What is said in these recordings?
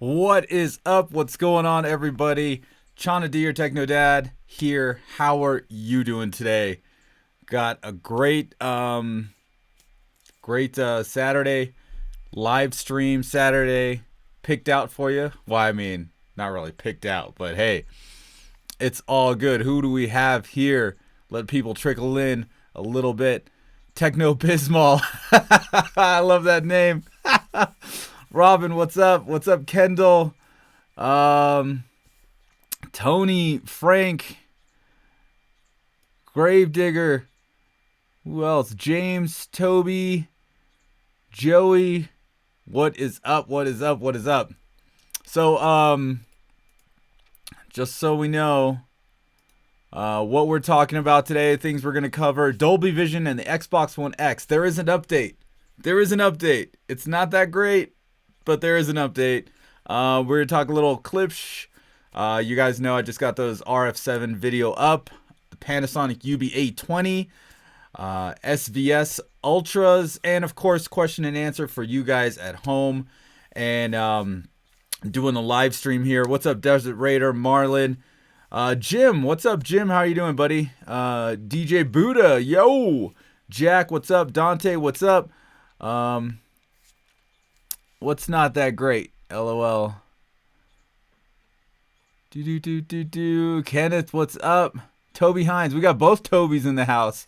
What is up? What's going on, everybody? Chana D, your Techno Dad here. How are you doing today? Got a great Saturday live stream Saturday picked out for you. Well, I mean, not really picked out, but hey, it's all good. Who do we have here? Let people trickle in a little bit. Techno Bismol. I love that name. Robin, what's up? What's up, Kendall? Tony, Frank, Gravedigger. Who else? James, Toby, Joey. What is up? What is up? What is up? So, just so we know what we're talking about today, things we're going to cover, Dolby Vision and the Xbox One X. There is an update. There is an update. It's not that great, but there is an update. We're going to talk a little Klipsch. You guys know I just got those RF-7 video up. The Panasonic UB820. SVS Ultras. And, of course, question and answer for you guys at home. And doing the live stream here. What's up, Desert Raider, Marlon? Jim, what's up, Jim? How are you doing, buddy? DJ Buddha, yo! Jack, what's up? Dante, what's up? What's not that great? LOL. Kenneth, what's up? Toby Hines. We got both Tobys in the house.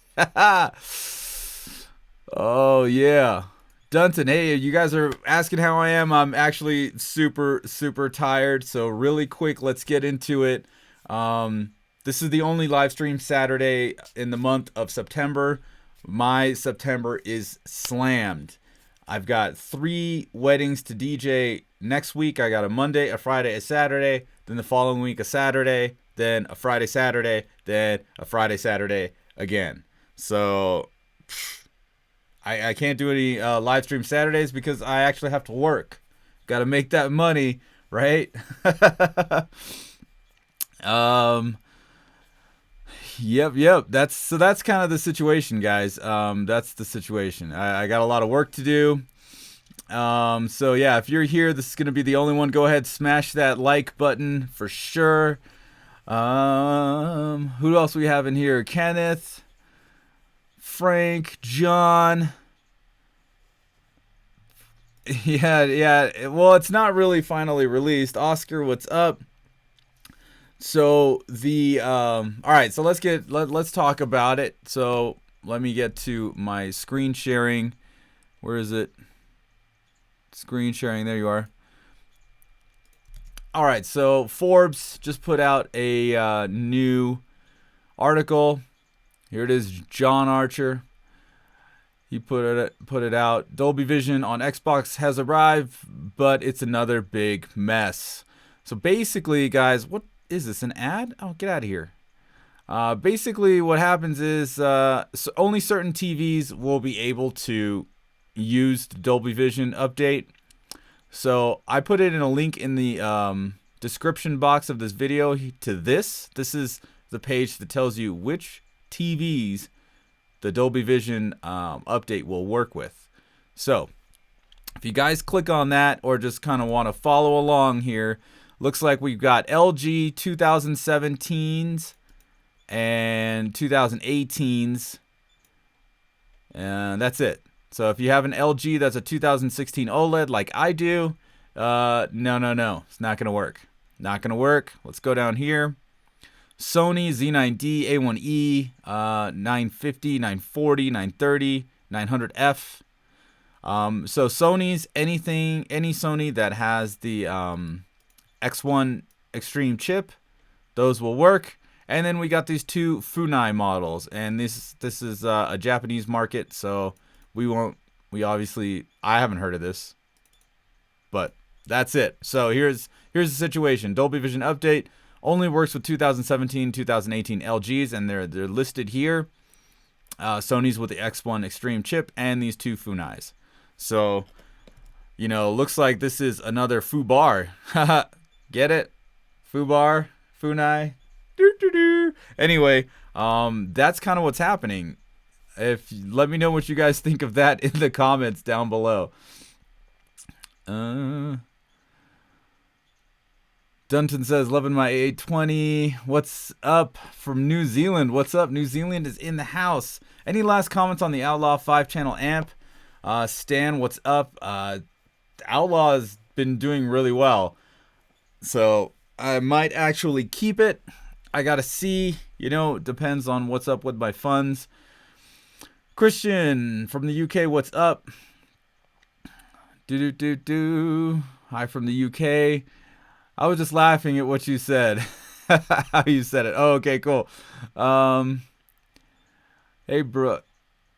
Oh, yeah. Dunton, hey, you guys are asking how I am. I'm actually super, super tired. So really quick, let's get into it. This is the only live stream Saturday in the month of September. My September is slammed. I've got 3 weddings to DJ next week. I got a Monday, a Friday, a Saturday. Then the following week, a Saturday. Then a Friday, Saturday. Then a Friday, Saturday again. So I can't do any live stream Saturdays because I actually have to work. Got to make that money, right? Yep. That's kind of the situation, guys. That's the situation. I got a lot of work to do. So yeah, if you're here, this is gonna be the only one. Go ahead, smash that like button for sure. Who else we have in here? Kenneth, Frank, John. Yeah. Well, it's not really finally released. Oscar, what's up? So the all right, so let's talk about it. So let me get to my screen sharing. Where is it? Screen sharing, there you are. All right, so Forbes just put out a new article. Here it is, John Archer. He put it out. Dolby Vision on Xbox has arrived, but it's another big mess. So basically, guys, what is this, an ad? Oh, get out of here. Basically, what happens is only certain TVs will be able to use the Dolby Vision update. So I put it in a link in the description box of this video to this. This is the page that tells you which TVs the Dolby Vision update will work with. So if you guys click on that or just kind of want to follow along here, looks like we've got LG 2017s and 2018s. And that's it. So if you have an LG that's a 2016 OLED like I do, no. It's not going to work. Not going to work. Let's go down here. Sony Z9D, A1E, 950, 940, 930, 900F. So Sony's any Sony that has the X1 Extreme chip, those will work. And then we got these 2 Funai models, and this is a Japanese market, so I haven't heard of this, but that's it. So here's the situation. Dolby Vision update only works with 2017, 2018 LGs, and they're listed here. Sony's with the X1 Extreme chip and these 2 Funais. So, looks like this is another Fubar. Get it? Fubar, Funai. Anyway, that's kind of what's happening. Let me know what you guys think of that in the comments down below. Dunton says, loving my 820. What's up from New Zealand? What's up? New Zealand is in the house. Any last comments on the Outlaw 5-channel amp? Stan, what's up? Outlaw has been doing really well. So I might actually keep it. I gotta see. You know, depends on what's up with my funds. Christian from the UK, what's up? Hi from the UK. I was just laughing at what you said. How you said it. Oh, okay, cool. Hey, bro.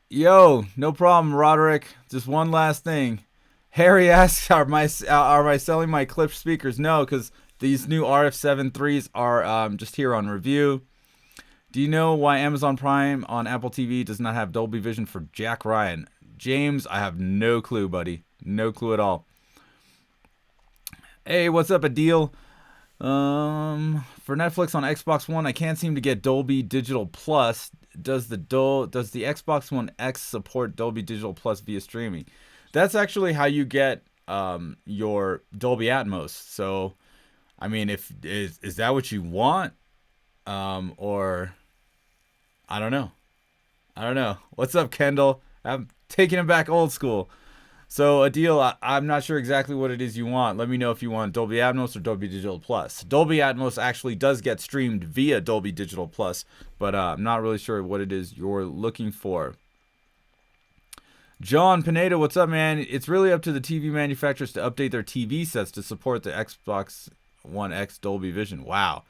Yo, no problem, Roderick. Just one last thing. Harry asks, are I selling my Klipsch speakers? No, because these new RF-7IIIs are just here on review. Do you know why Amazon Prime on Apple TV does not have Dolby Vision for Jack Ryan? James, I have no clue, buddy. No clue at all. Hey, what's up, Adil? For Netflix on Xbox One, I can't seem to get Dolby Digital Plus. Does the Xbox One X support Dolby Digital Plus via streaming? That's actually how you get your Dolby Atmos. So, I mean, is that what you want? Or I don't know. What's up, Kendall? I'm taking it back old school. So, Adil, I'm not sure exactly what it is you want. Let me know if you want Dolby Atmos or Dolby Digital Plus. Dolby Atmos actually does get streamed via Dolby Digital Plus, but I'm not really sure what it is you're looking for. John Pineda, what's up, man? It's really up to the TV manufacturers to update their TV sets to support the Xbox One X Dolby Vision. Wow.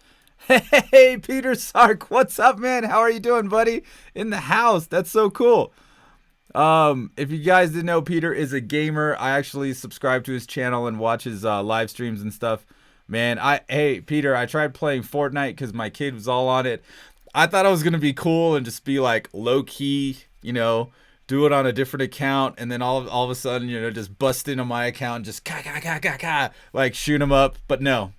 Hey, Peter Sark, what's up, man? How are you doing, buddy? In the house. That's so cool. If you guys didn't know, Peter is a gamer. I actually subscribe to his channel and watch his live streams and stuff. Man, hey, Peter, I tried playing Fortnite because my kid was all on it. I thought I was going to be cool and just be like low key, you know, do it on a different account. And then all of a sudden, you know, just bust into my account and just like shoot him up. But no,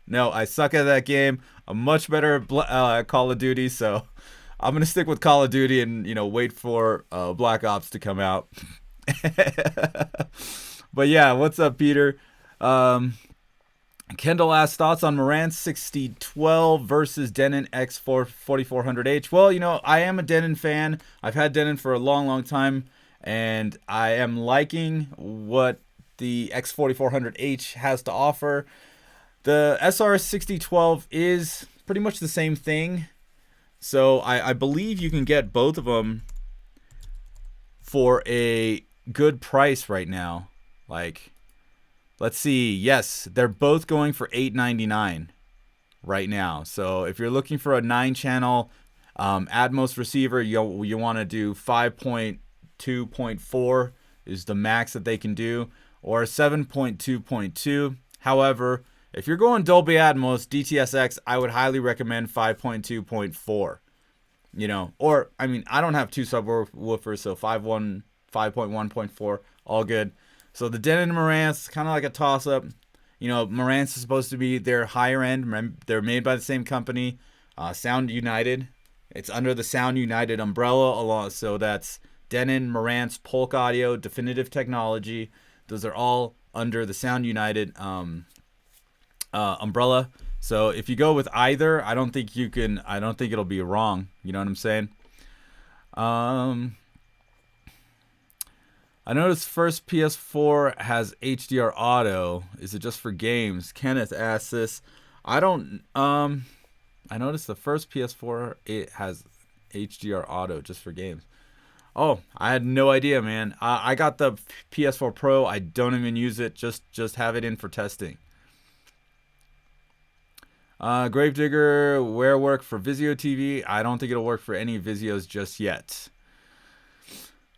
I suck at that game. I'm much better at Call of Duty. So I'm going to stick with Call of Duty and, you know, wait for Black Ops to come out. But yeah, what's up, Peter? Kendall asks thoughts on Marantz 6012 versus Denon X4400H. Well, you know, I am a Denon fan. I've had Denon for a long time, and I am liking what the X4400H has to offer. The SR6012 is pretty much the same thing. So I believe you can get both of them for a good price right now. Like, let's see. Yes, they're both going for $899 right now. So if you're looking for a 9-channel Atmos receiver, you want to do 5.2.4 is the max that they can do, or 7.2.2. However, if you're going Dolby Atmos, DTS X, I would highly recommend 5.2.4. You know, or, I mean, I don't have two subwoofers, so 5.1.4, all good. So the Denon and Marantz, kind of like a toss-up. You know, Marantz is supposed to be their higher end. They're made by the same company, Sound United. It's under the Sound United umbrella. So that's Denon, Marantz, Polk Audio, Definitive Technology. Those are all under the Sound United umbrella. So if you go with either, I don't think it'll be wrong. You know what I'm saying? I noticed first PS4 has HDR auto. Is it just for games? Kenneth asks this. I noticed the first PS4 it has HDR auto just for games. Oh, I had no idea, man. I got the PS4 Pro. I don't even use it. Just have it in for testing. Gravedigger, where work for Vizio TV? I don't think it'll work for any Vizios just yet.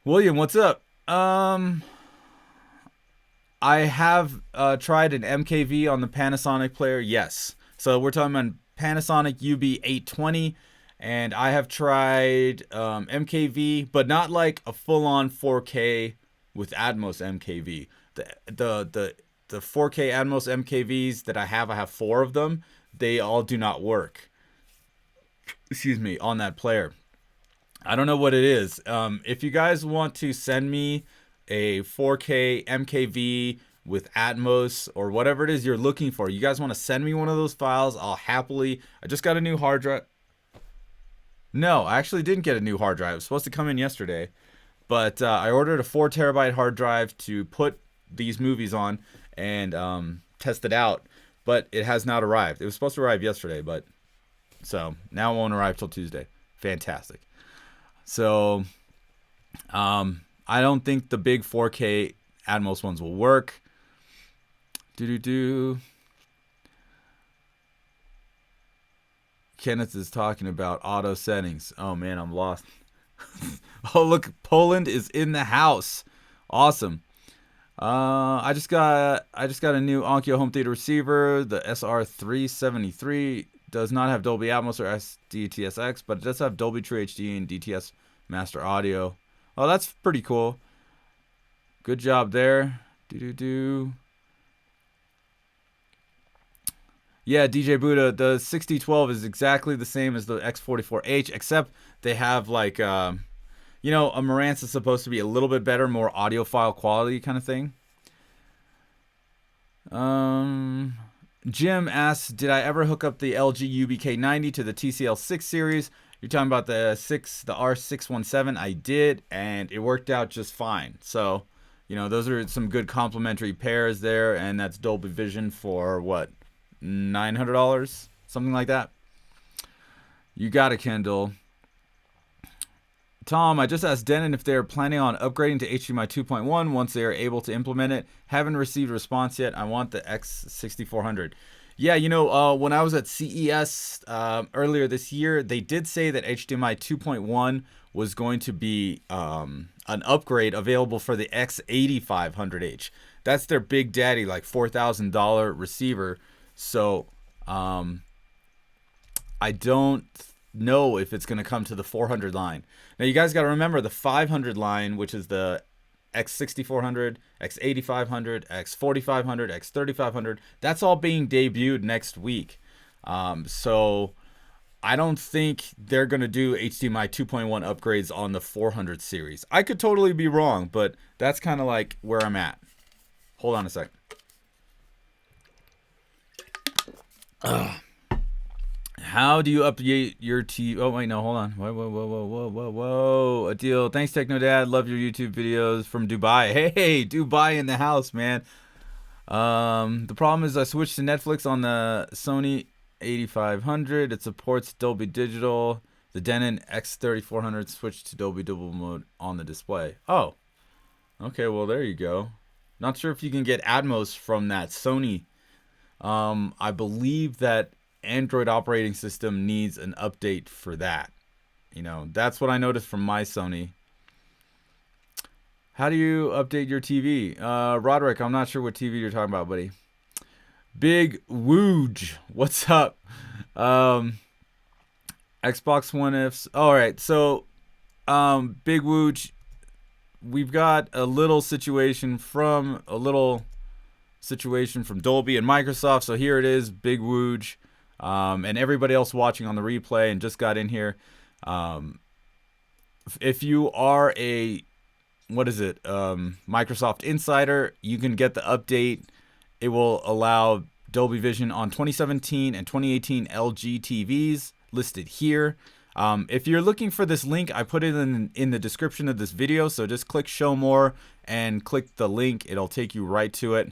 William, what's up? I have tried an MKV on the Panasonic player. Yes. So we're talking about Panasonic UB820, and I have tried MKV, but not like a full-on 4K with Atmos MKV. The 4K Atmos MKVs that I have 4 of them. They all do not work. Excuse me, on that player. I don't know what it is. If you guys want to send me a 4K MKV with Atmos or whatever it is you're looking for. You guys want to send me one of those files? I'll happily. I just got a new hard drive. No, I actually didn't get a new hard drive. It was supposed to come in yesterday. But I ordered a 4 terabyte hard drive to put these movies on and test it out. But it has not arrived. It was supposed to arrive yesterday, but so now it won't arrive till Tuesday. Fantastic. So I don't think the big 4K Atmos ones will work. Kenneth is talking about auto settings. Oh man, I'm lost. Oh look, Poland is in the house. Awesome. I just got a new Onkyo home theater receiver. The SR-373 does not have Dolby Atmos or DTS X, but it does have Dolby True HD and DTS Master Audio. Oh, that's pretty cool. Good job there. Yeah, DJ Buddha, the 6012 is exactly the same as the X44H, except they have like, a Marantz is supposed to be a little bit better, more audiophile quality kind of thing. Jim asks, did I ever hook up the LG UBK90 to the TCL 6 series? You're talking about the R617. I did, and it worked out just fine. So, those are some good complementary pairs there, and that's Dolby Vision for what? $900, something like that. You got it, Kendall. Tom, I just asked Denon if they're planning on upgrading to HDMI 2.1 once they are able to implement it. Haven't received a response yet. I want the X6400. Yeah, when I was at CES earlier this year, they did say that HDMI 2.1 was going to be an upgrade available for the X8500H. That's their big daddy, like $4,000 receiver. So I don't know if it's going to come to the 400 line. Now you guys got to remember the 500 line, which is the X6400, X8500, X4500, X3500. That's all being debuted next week. So I don't think they're going to do HDMI 2.1 upgrades on the 400 series. I could totally be wrong, but that's kind of like where I'm at. Hold on a second. How do you update your TV? Oh, wait, no, hold on. Whoa. Adil, thanks, Techno Dad. Love your YouTube videos from Dubai. Hey, Dubai in the house, man. The problem is I switched to Netflix on the Sony 8500. It supports Dolby Digital. The Denon X3400 switched to Dolby Double Mode on the display. Oh, okay, well, there you go. Not sure if you can get Atmos from that Sony. I believe that Android operating system needs an update for that. That's what I noticed from my Sony. How do you update your TV? Roderick, I'm not sure what TV you're talking about, buddy. Big Wooj, what's up? Xbox One F's. All right, so Big Wooj, we've got a little situation from Dolby and Microsoft. So here it is, Big Wooj. And everybody else watching on the replay and just got in here. If you are a, Microsoft Insider, you can get the update. It will allow Dolby Vision on 2017 and 2018 LG TVs listed here. If you're looking for this link, I put it in the description of this video. So just click show more and click the link. It'll take you right to it.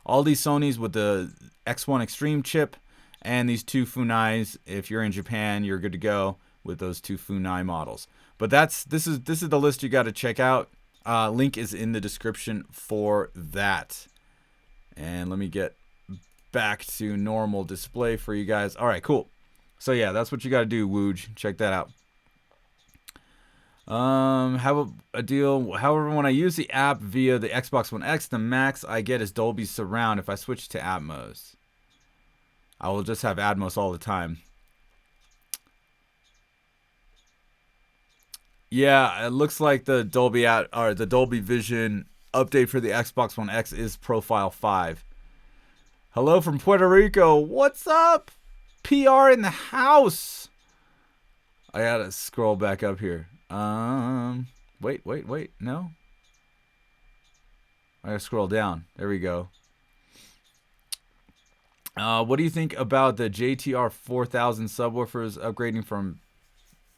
All these Sonys with the X1 Extreme chip. And these two Funais, if you're in Japan, you're good to go with those two Funai models. But this is the list you got to check out. Link is in the description for that. And let me get back to normal display for you guys. All right, cool. So yeah, that's what you got to do, Wooj. Check that out. Have a deal. However, when I use the app via the Xbox One X, the max I get is Dolby Surround. If I switch to Atmos, I will just have Atmos all the time. Yeah, it looks like the Dolby Vision update for the Xbox One X is Profile 5. Hello from Puerto Rico. What's up? PR in the house. I gotta scroll back up here. Wait. No. I gotta scroll down. There we go. What do you think about the JTR 4000 subwoofers upgrading from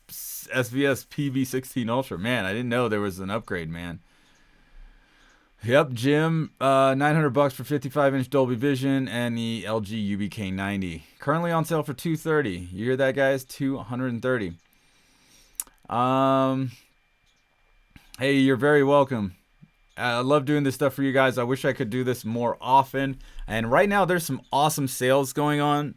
SVS PB16 Ultra? Man, I didn't know there was an upgrade, man. Yep, Jim, $900 for 55-inch Dolby Vision and the LG UBK90. Currently on sale for $230. You hear that, guys? $230. Hey, you're very welcome. I love doing this stuff for you guys. I wish I could do this more often. And right now, there's some awesome sales going on,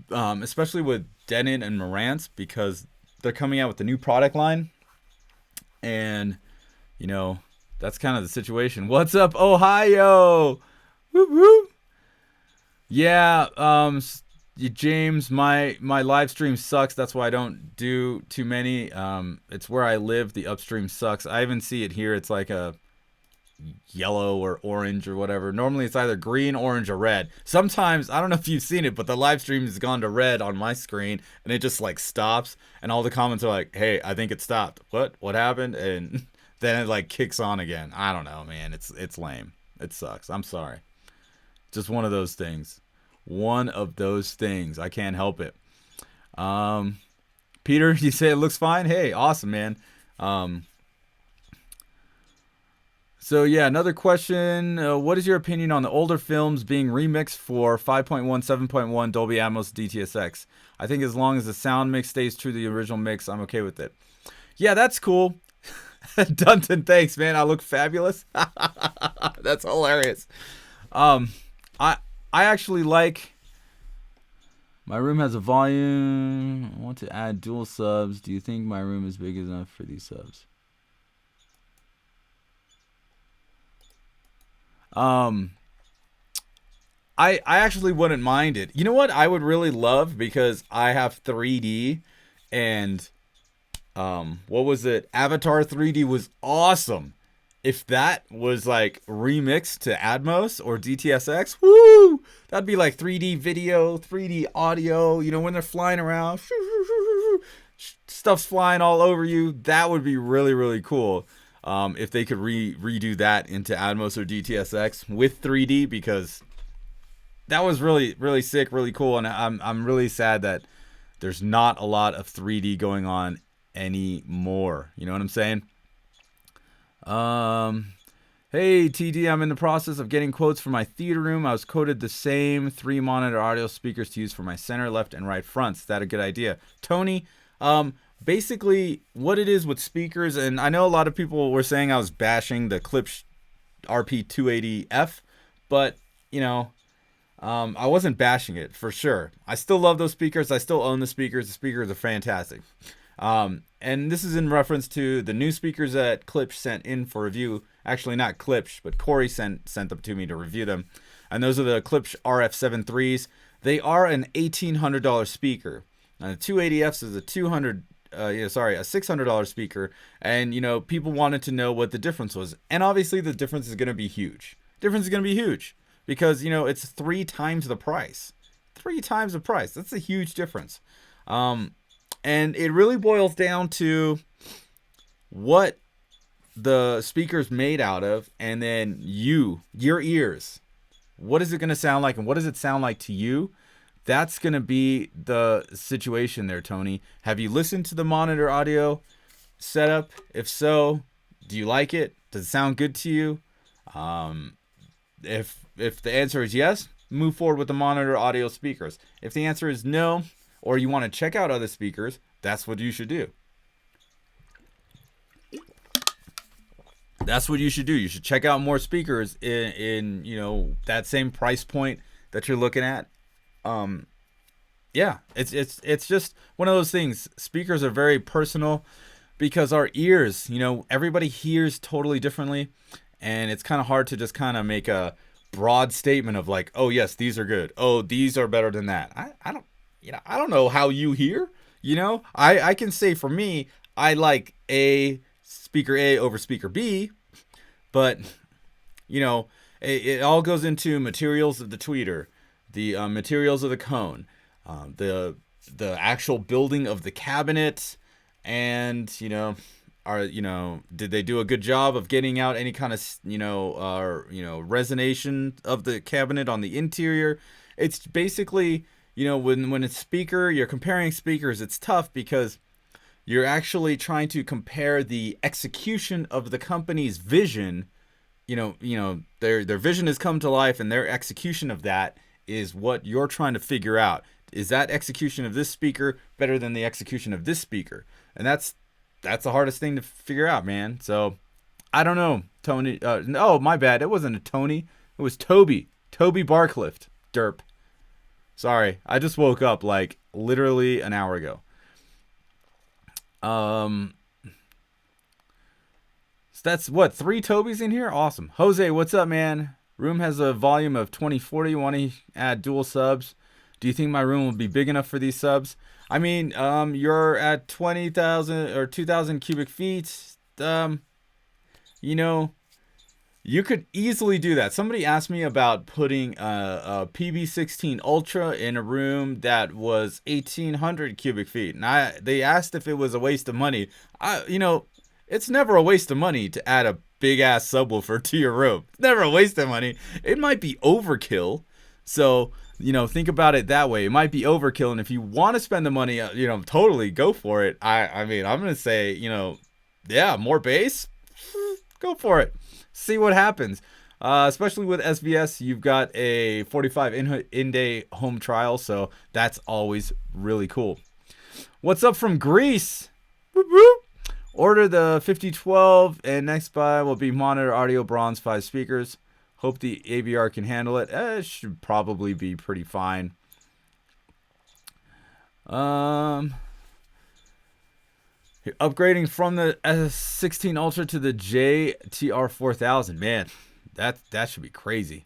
especially with Denon and Marantz, because they're coming out with the new product line. And, you know, that's kind of the situation. What's up, Ohio? Whoop, whoop. Yeah, James, my live stream sucks. That's why I don't do too many. It's where I live. The upstream sucks. I even see it here. It's like a yellow or orange or whatever. Normally it's either green, orange, or red. Sometimes, I don't know if you've seen it, but the live stream has gone to red on my screen and it just like stops and all the comments are like, hey, I think it stopped. What happened? And then it like kicks on again. I don't know, man. It's lame. It sucks. I'm sorry. Just one of those things. One of those things. I can't help it. Peter, you say it looks fine? Hey, awesome, man. So yeah, another question. What is your opinion on the older films being remixed for 5.1, 7.1 Dolby Atmos DTS X? I think as long as the sound mix stays true to the original mix, I'm okay with it. Yeah, that's cool. Dunton, thanks, man. I look fabulous. That's hilarious. I actually like. My room has a volume. I want to add dual subs. Do you think my room is big enough for these subs? I actually wouldn't mind it. You know what I would really love, because I have 3D and what was it? Avatar 3D was awesome. If that was like remixed to Atmos or DTS X, woo! That'd be like 3D video, 3D audio, you know, when they're flying around, stuff's flying all over you. That would be really, really cool. If they could redo that into Atmos or DTS X with 3D, because that was really, really sick, really cool. And I'm really sad that there's not a lot of 3D going on anymore. You know what I'm saying? Hey TD, I'm in the process of getting quotes for my theater room. I was quoted the same 3 monitor audio speakers to use for my center, left, and right fronts. Is that a good idea? Tony, basically what it is with speakers, and I know a lot of people were saying I was bashing the Klipsch RP280F, but you know, I wasn't bashing it for sure. I still love those speakers. I still own the speakers. The speakers are fantastic. And this is in reference to the new speakers that Klipsch sent in for review. Actually, not Klipsch, but Corey sent them to me to review them. And those are the Klipsch RF-7IIIs. They are an $1,800 speaker. Now, the 280Fs is a $600 speaker. And, you know, people wanted to know what the difference was. And obviously the difference is going to be huge. Because, you know, it's 3 times the price. 3 times the price. That's a huge difference. And it really boils down to what the speaker's made out of, and then your ears. What is it going to sound like, and what does it sound like to you? That's going to be the situation there, Tony. Have you listened to the monitor audio setup? If so, do you like it? Does it sound good to you? If the answer is yes, move forward with the monitor audio speakers. If the answer is no, or you want to check out other speakers, that's what you should do. That's what you should do. You should check out more speakers in you know, that same price point that you're looking at. Yeah, it's just one of those things. Speakers are very personal because our ears, you know, everybody hears totally differently, and it's kind of hard to just kind of make a broad statement of like, oh yes, these are good. Oh, these are better than that. I don't know how you hear. You know, I can say for me, I like speaker A over speaker B, but you know, it all goes into materials of the tweeter, the materials of the cone, the actual building of the cabinet, and you know, did they do a good job of getting out any kind of resonation of the cabinet on the interior? It's basically, when it's speaker, you're comparing speakers, it's tough because you're actually trying to compare the execution of the company's vision. Their vision has come to life, and their execution of that is what you're trying to figure out. Is that execution of this speaker better than the execution of this speaker? And that's the hardest thing to figure out, man. So I don't know, Tony. No, my bad. It wasn't a Tony. It was Toby. Toby Barclift. Derp. Sorry, I just woke up like literally an hour ago. So that's what, 3 Tobys in here? Awesome. Jose, what's up, man? Room has a volume of 2040. Want to add dual subs? Do you think my room will be big enough for these subs? I mean, you're at 20,000 or 2,000 cubic feet. You could easily do that. Somebody asked me about putting a PB16 Ultra in a room that was 1,800 cubic feet. And they asked if it was a waste of money. It's never a waste of money to add a big-ass subwoofer to your room. It's never a waste of money. It might be overkill. So, think about it that way. It might be overkill. And if you want to spend the money, totally go for it. I mean, I'm going to say, yeah, more bass. Go for it. See what happens. Especially with SVS, you've got a 45 in-day home trial, so that's always really cool. What's up from Greece? Whoop, whoop. Order the 5012, and next buy will be monitor audio bronze 5 speakers. Hope the AVR can handle it. It should probably be pretty fine. Upgrading from the S16 Ultra to the JTR 4000. Man, that should be crazy.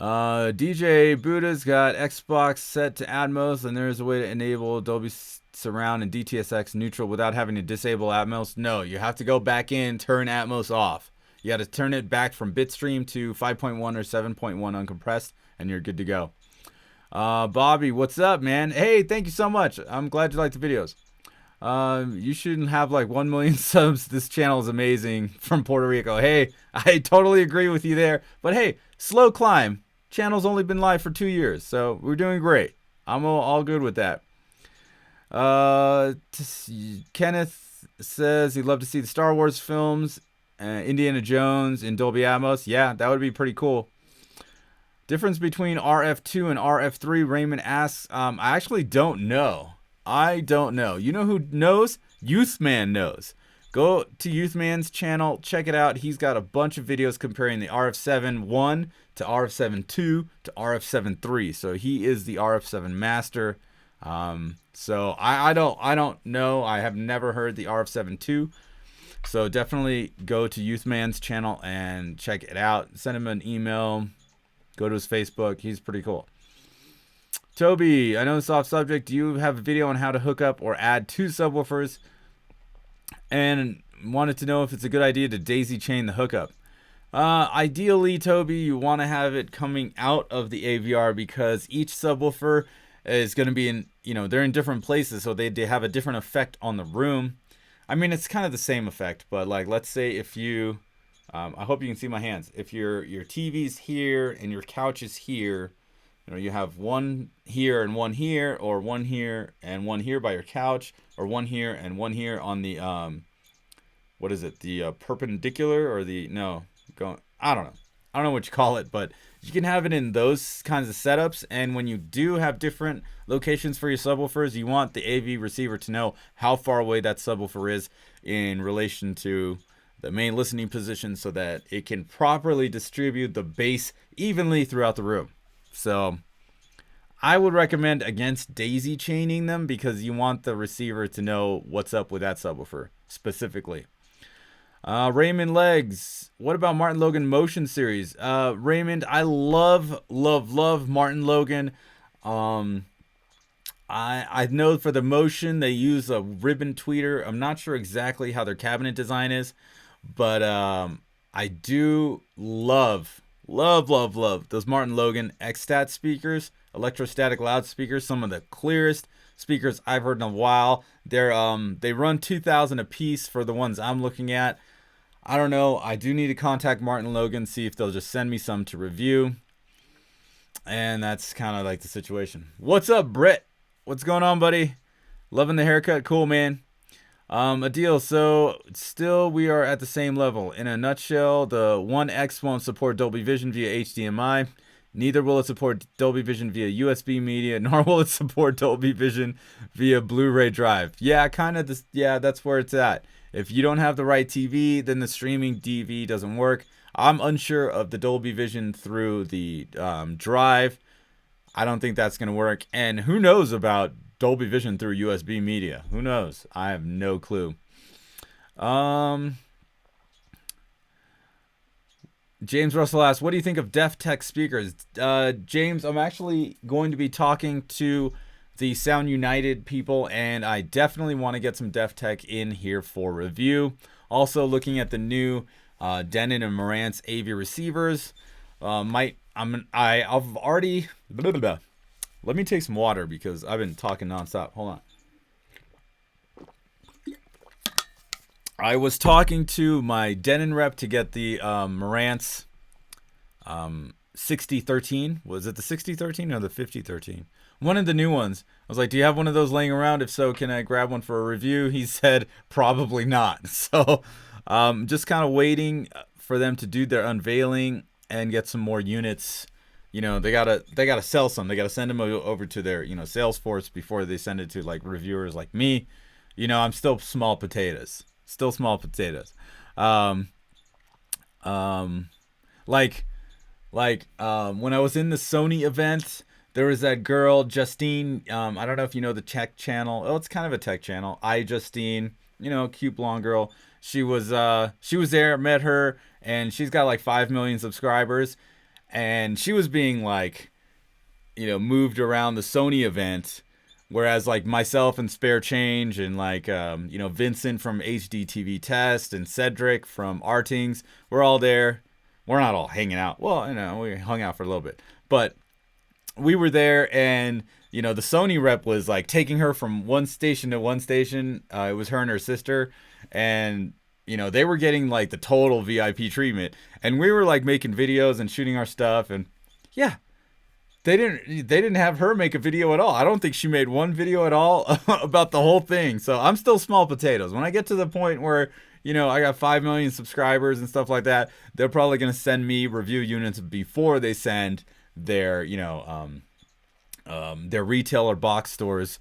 DJ Buddha's got Xbox set to Atmos, and there's a way to enable Dolby Surround and DTS X neutral without having to disable Atmos. No, you have to go back in, turn Atmos off. You got to turn it back from bitstream to 5.1 or 7.1 uncompressed, and you're good to go. Bobby, what's up, man? Hey, thank you so much. I'm glad you like the videos. You shouldn't have like 1 million subs. This channel is amazing. From Puerto Rico. Hey, I totally agree with you there. But hey, slow climb. Channel's only been live for 2 years, so we're doing great. I'm all good with that. Kenneth says he'd love to see the Star Wars films, Indiana Jones in Dolby Atmos. Yeah, that would be pretty cool. Difference between RF2 and RF3, Raymond asks. I actually don't know. I don't know. You know who knows? Youthman knows. Go to Youthman's channel, check it out. He's got a bunch of videos comparing the RF7-1 to RF7-2 to RF7-3. So he is the RF7 master. So I don't know. I have never heard the RF7-2. So definitely go to Youthman's channel and check it out. Send him an email. Go to his Facebook. He's pretty cool. Toby, I know it's off subject. Do you have a video on how to hook up or add 2 subwoofers? And wanted to know if it's a good idea to daisy chain the hookup. Ideally, Toby, you want to have it coming out of the AVR because each subwoofer is going to be in, they're in different places, so they have a different effect on the room. I mean, it's kind of the same effect, but like, let's say if you, I hope you can see my hands. If your TV's here and your couch is here, you have one here and one here, or one here and one here by your couch, or one here and one here on the, what is it? The perpendicular or the, I don't know what you call it, but you can have it in those kinds of setups. And when you do have different locations for your subwoofers, you want the AV receiver to know how far away that subwoofer is in relation to the main listening position so that it can properly distribute the bass evenly throughout the room. So I would recommend against daisy chaining them because you want the receiver to know what's up with that subwoofer specifically. Raymond Legs, what about Martin Logan Motion Series? Raymond, I love Martin Logan. I know for the Motion they use a ribbon tweeter. I'm not sure exactly how their cabinet design is, but I do love those Martin Logan X-Stat speakers, electrostatic loudspeakers, some of the clearest, speakers I've heard in a while. They run 2,000 a piece for the ones I'm looking at. I don't know. I do need to contact Martin Logan, see if they'll just send me some to review. And that's kind of like the situation. What's up, Britt? What's going on, buddy? Loving the haircut. Cool, man. A deal. So still we are at the same level. In a nutshell, the One X won't support Dolby Vision via HDMI. Neither will it support Dolby Vision via USB media, nor will it support Dolby Vision via Blu-ray drive. Yeah, kind of this. Yeah, that's where it's at. If you don't have the right TV, then the streaming DV doesn't work. I'm unsure of the Dolby Vision through the drive. I don't think that's going to work. And who knows about Dolby Vision through USB media? Who knows? I have no clue. James Russell asks, what do you think of DefTech speakers? James, I'm actually going to be talking to the Sound United people, and I definitely want to get some DefTech in here for review. Also looking at the new Denon and Marantz AV receivers. I've already... Let me take some water because I've been talking nonstop. Hold on. I was talking to my Denon rep to get the Marantz 6013. Was it the 6013 or the 5013? One of the new ones. I was like, do you have one of those laying around? If so, can I grab one for a review? He said, probably not. So just kind of waiting for them to do their unveiling and get some more units. You know, they gotta sell some. They gotta send them over to their, Salesforce before they send it to like reviewers like me. I'm still small potatoes. Still small potatoes. When I was in the Sony event, there was that girl, Justine. I don't know if you know the tech channel. Oh, it's kind of a tech channel. Justine, cute blonde girl. She was there, met her, and she's got like 5 million subscribers. And she was being like, moved around the Sony event. Whereas like myself and Spare Change and like, Vincent from HD TV Test and Cedric from Artings, we're all there. We're not all hanging out. Well, we hung out for a little bit. But we were there, and, the Sony rep was like taking her from one station to one station. It was her and her sister. And, they were getting like the total VIP treatment. And we were like making videos and shooting our stuff. And yeah. They didn't have her make a video at all. I don't think she made one video at all about the whole thing. So I'm still small potatoes. When I get to the point where, I got 5 million subscribers and stuff like that, they're probably going to send me review units before they send their, their retail or box stores.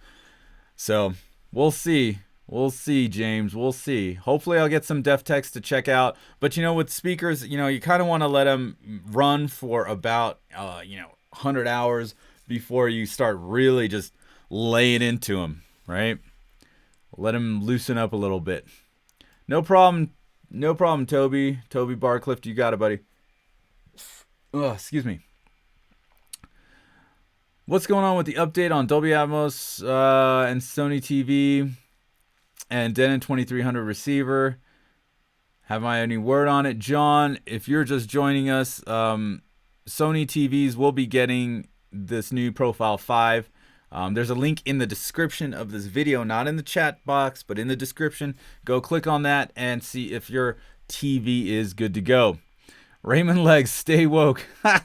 So we'll see. We'll see, James. We'll see. Hopefully I'll get some DefTechs to check out. But, with speakers, you kind of want to let them run for about, 100 hours before you start really just laying into them, right? Let them loosen up a little bit. No problem, Toby. Toby Barclift, you got it, buddy. Oh, excuse me. What's going on with the update on Dolby Atmos and Sony TV and Denon 2300 receiver? Have I any word on it? John, if you're just joining us, Sony TVs will be getting this new Profile 5. There's a link in the description of this video, not in the chat box, but in the description. Go click on that and see if your TV is good to go. Raymond Legs, stay woke. Kenneth,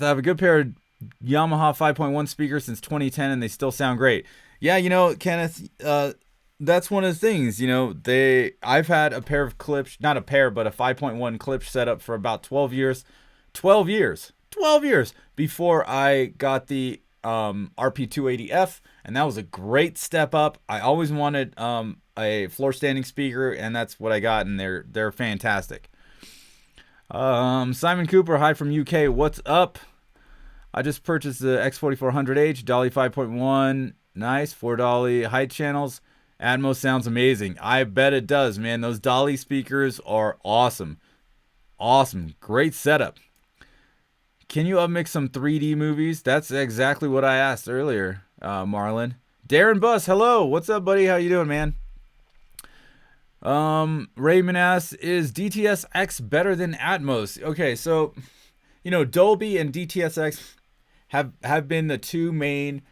I have a good pair of Yamaha 5.1 speakers since 2010, and they still sound great. Yeah, Kenneth, that's one of the things, I've had a pair of Klipsch, not a pair, but a 5.1 Klipsch setup for about 12 years. 12 years before I got the RP280F, and that was a great step up. I always wanted a floor standing speaker, and that's what I got, and they're fantastic. Simon Cooper, hi from UK. What's up? I just purchased the X4400H, Dolly 5.1, nice, 4 Dolly height channels. Atmos sounds amazing. I bet it does, man. Those Dolly speakers are awesome. Awesome. Great setup. Can you upmix some 3D movies? That's exactly what I asked earlier, Marlon. Darren Buss, hello. What's up, buddy? How you doing, man? Raymond asks, is DTS X better than Atmos? Okay, so, Dolby and DTS X have been the two main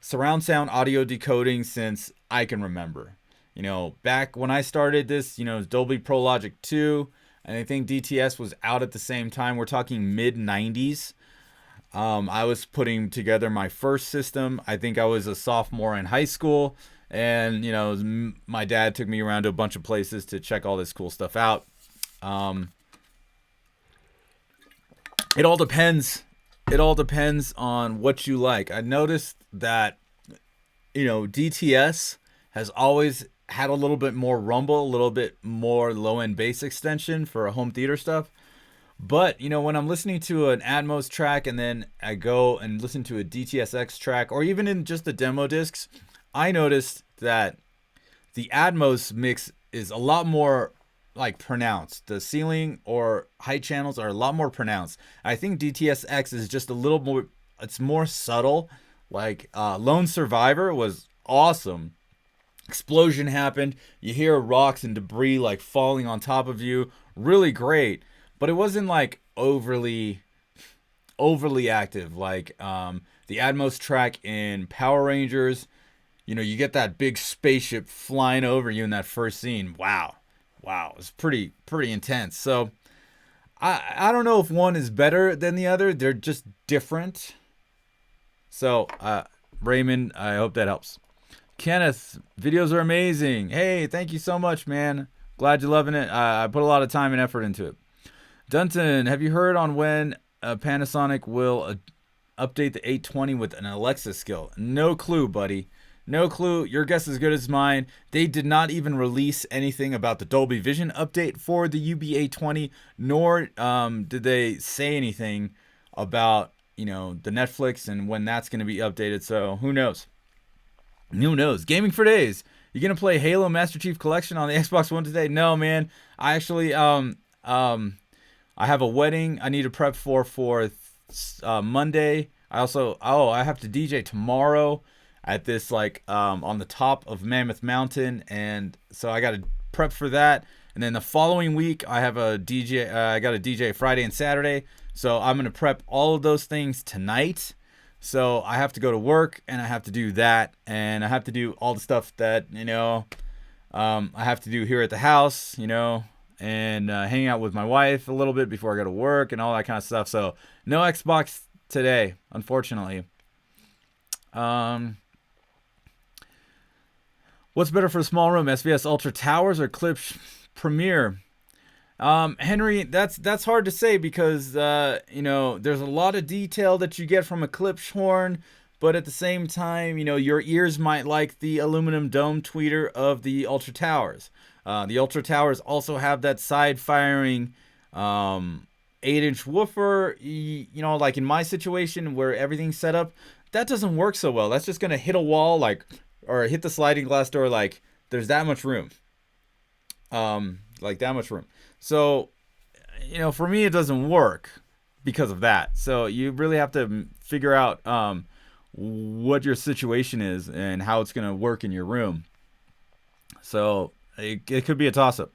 surround sound audio decoding since I can remember. You know, back when I started this, you know, Dolby Pro Logic 2, and I think DTS was out at the same time. We're talking mid 90s. I was putting together my first system. I think I was a sophomore in high school, and you know, my dad took me around to a bunch of places to check all this cool stuff out. It all depends. It all depends on what you like. I noticed that, you know, DTS has always had a little bit more rumble, a little bit more low-end bass extension for home theater stuff. But, you know, when I'm listening to an Atmos track and then I go and listen to a DTS X track, or even in just the demo discs, I noticed that the Atmos mix is a lot more like pronounced. The ceiling or height channels are a lot more pronounced. I think DTS X is just a little more, it's more subtle. Like Lone Survivor was awesome. Explosion happened. You hear rocks and debris like falling on top of you. Really great. But it wasn't like overly active. Like the Atmos track in Power Rangers, you know, you get that big spaceship flying over you in that first scene. Wow. It's pretty intense. So I don't know if one is better than the other. They're just different. So Raymond, I hope that helps. Kenneth, videos are amazing. Hey, thank you so much, man. Glad you're loving it. I put a lot of time and effort into it. Dunton, have you heard on when Panasonic will update the 820 with an Alexa skill? No clue, buddy. No clue. Your guess is as good as mine. They did not even release anything about the Dolby Vision update for the UB820, nor did they say anything about, you know, the Netflix and when that's going to be updated. So who knows? Who knows? Gaming for days. You gonna play Halo Master Chief Collection on the Xbox One today? No, man. I actually I have a wedding I need to prep for Monday. I also I have to DJ tomorrow at this like on the top of Mammoth Mountain, and so I got to prep for that. And then the following week I have a DJ. I got a DJ Friday and Saturday, so I'm gonna prep all of those things tonight. So I have to go to work, and I have to do that, and I have to do all the stuff that, you know, I have to do here at the house, you know, and hang out with my wife a little bit before I go to work and all that kind of stuff. So no Xbox today, unfortunately. What's better for a small room, SVS Ultra Towers or Klipsch Premier? Henry, that's hard to say because you know, there's a lot of detail that you get from a Klipsch horn, but at the same time, you know, your ears might like the aluminum dome tweeter of the Ultra Towers. The Ultra Towers also have that side firing 8-inch woofer. You know, like in my situation where everything's set up, that doesn't work so well. That's just gonna hit a wall, like, or hit the sliding glass door. Like, there's that much room. Like that much room. So, you know, for me, it doesn't work because of that. So you really have to figure out what your situation is and how it's going to work in your room. So it could be a toss-up.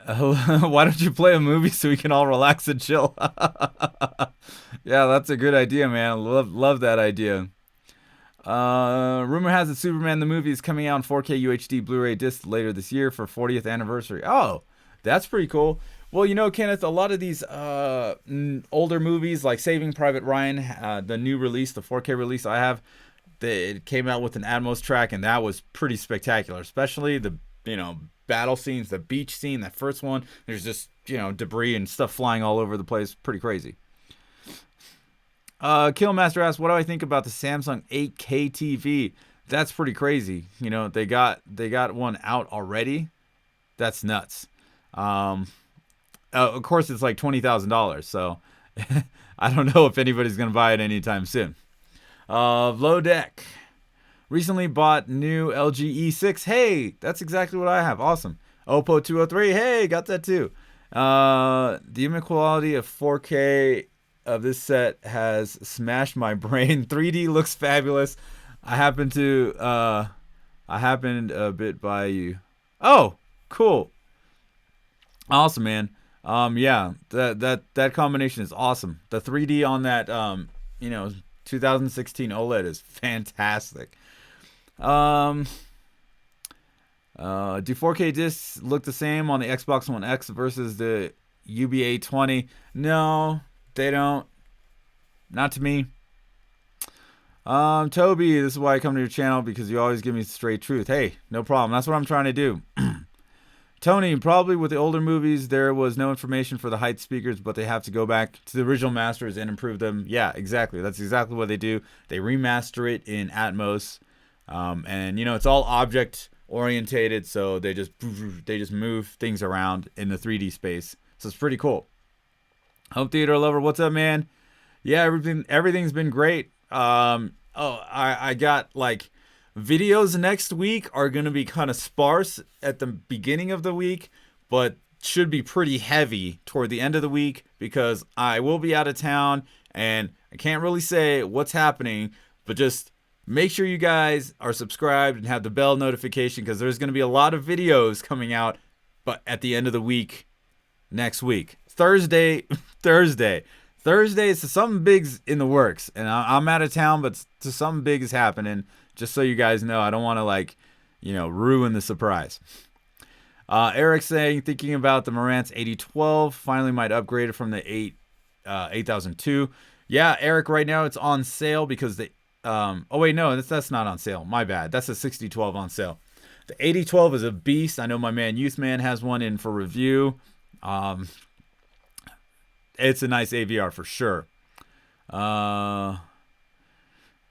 Why don't you play a movie so we can all relax and chill? Yeah, that's a good idea, man. Love that idea. Rumor has it Superman the movie is coming out in 4K UHD Blu-ray disc later this year for 40th anniversary. Oh, that's pretty cool. Well, you know, Kenneth, a lot of these older movies like Saving Private Ryan, the new release, the 4K release I have, it came out with an Atmos track, and that was pretty spectacular, especially the, you know, battle scenes, the beach scene, that first one. There's just, you know, debris and stuff flying all over the place. Pretty crazy. Killmaster asks, what do I think about the Samsung 8K TV? That's pretty crazy. You know, they got one out already. That's nuts. Of course, it's like $20,000. So I don't know if anybody's going to buy it anytime soon. Low Deck. Recently bought new LG E6. Hey, that's exactly what I have. Awesome. Oppo 203. Hey, got that too. The image quality of 4K of this set has smashed my brain. 3D looks fabulous. I happened a bit by you. Oh, cool. Awesome, man. Yeah, that combination is awesome. The 3D on that 2016 OLED is fantastic. Do 4K discs look the same on the Xbox One X versus the UB820? No, they don't. Not to me. Toby, this is why I come to your channel, because you always give me straight truth. Hey, no problem. That's what I'm trying to do. Tony, probably with the older movies, there was no information for the height speakers, but they have to go back to the original masters and improve them. Yeah, exactly. That's exactly what they do. They remaster it in Atmos. And, it's all object orientated, so they just move things around in the 3D space. So it's pretty cool. Home theater lover, what's up, man? Yeah, everything's been great. I got like videos next week are going to be kind of sparse at the beginning of the week, but should be pretty heavy toward the end of the week, because I will be out of town and I can't really say what's happening, but just make sure you guys are subscribed and have the bell notification, because there's going to be a lot of videos coming out, but at the end of the week, next week. Thursday, so something big's in the works, and I'm out of town, but something big is happening. Just so you guys know, I don't want to ruin the surprise. Eric saying, thinking about the Marantz 8012, finally might upgrade it from the 8002. Yeah, Eric, right now it's on sale because oh wait, no, that's not on sale. My bad. That's a 6012 on sale. The 8012 is a beast. I know my man Youthman has one in for review. It's a nice AVR for sure.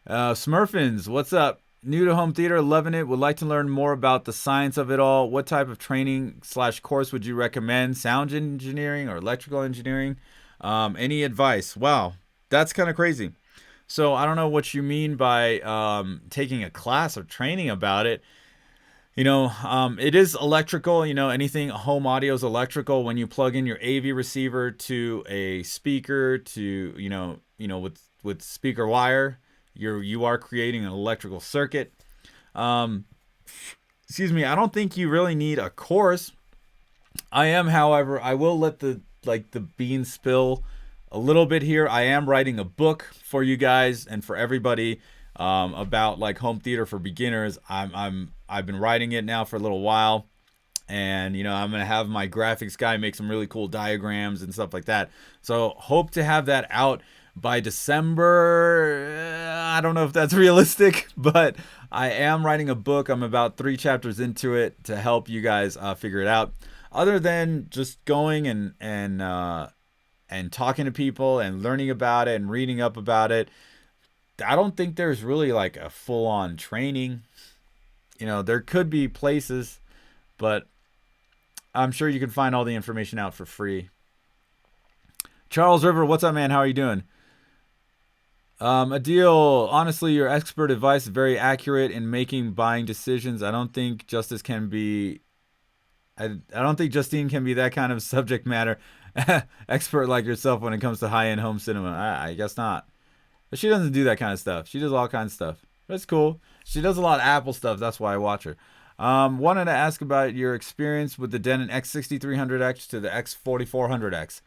Smurfins, what's up? New to home theater, loving it. Would like to learn more about the science of it all. What type of training / course would you recommend? Sound engineering or electrical engineering? Any advice? Wow, that's kind of crazy. So I don't know what you mean by taking a class or training about it. It is electrical. Anything home audio is electrical. When you plug in your AV receiver to a speaker to with speaker wire, you are creating an electrical circuit. Excuse me. I don't think you really need a course. However, I will let the beans spill a little bit here. I am writing a book for you guys and for everybody about home theater for beginners. I've been writing it now for a little while, and I'm gonna have my graphics guy make some really cool diagrams and stuff like that. So hope to have that out by December. I don't know if that's realistic, but I am writing a book. I'm about 3 chapters into it to help you guys figure it out. Other than just going and talking to people and learning about it and reading up about it, I don't think there's really a full-on training. There could be places, but I'm sure you can find all the information out for free. Charles River, what's up, man? How are you doing? Adil, honestly, your expert advice is very accurate in making buying decisions. I don't think Justine can be that kind of subject matter expert like yourself when it comes to high-end home cinema. I guess not. But she doesn't do that kind of stuff. She does all kinds of stuff. That's cool. She does a lot of Apple stuff. That's why I watch her. Wanted to ask about your experience with the Denon X6300X to the X4400X.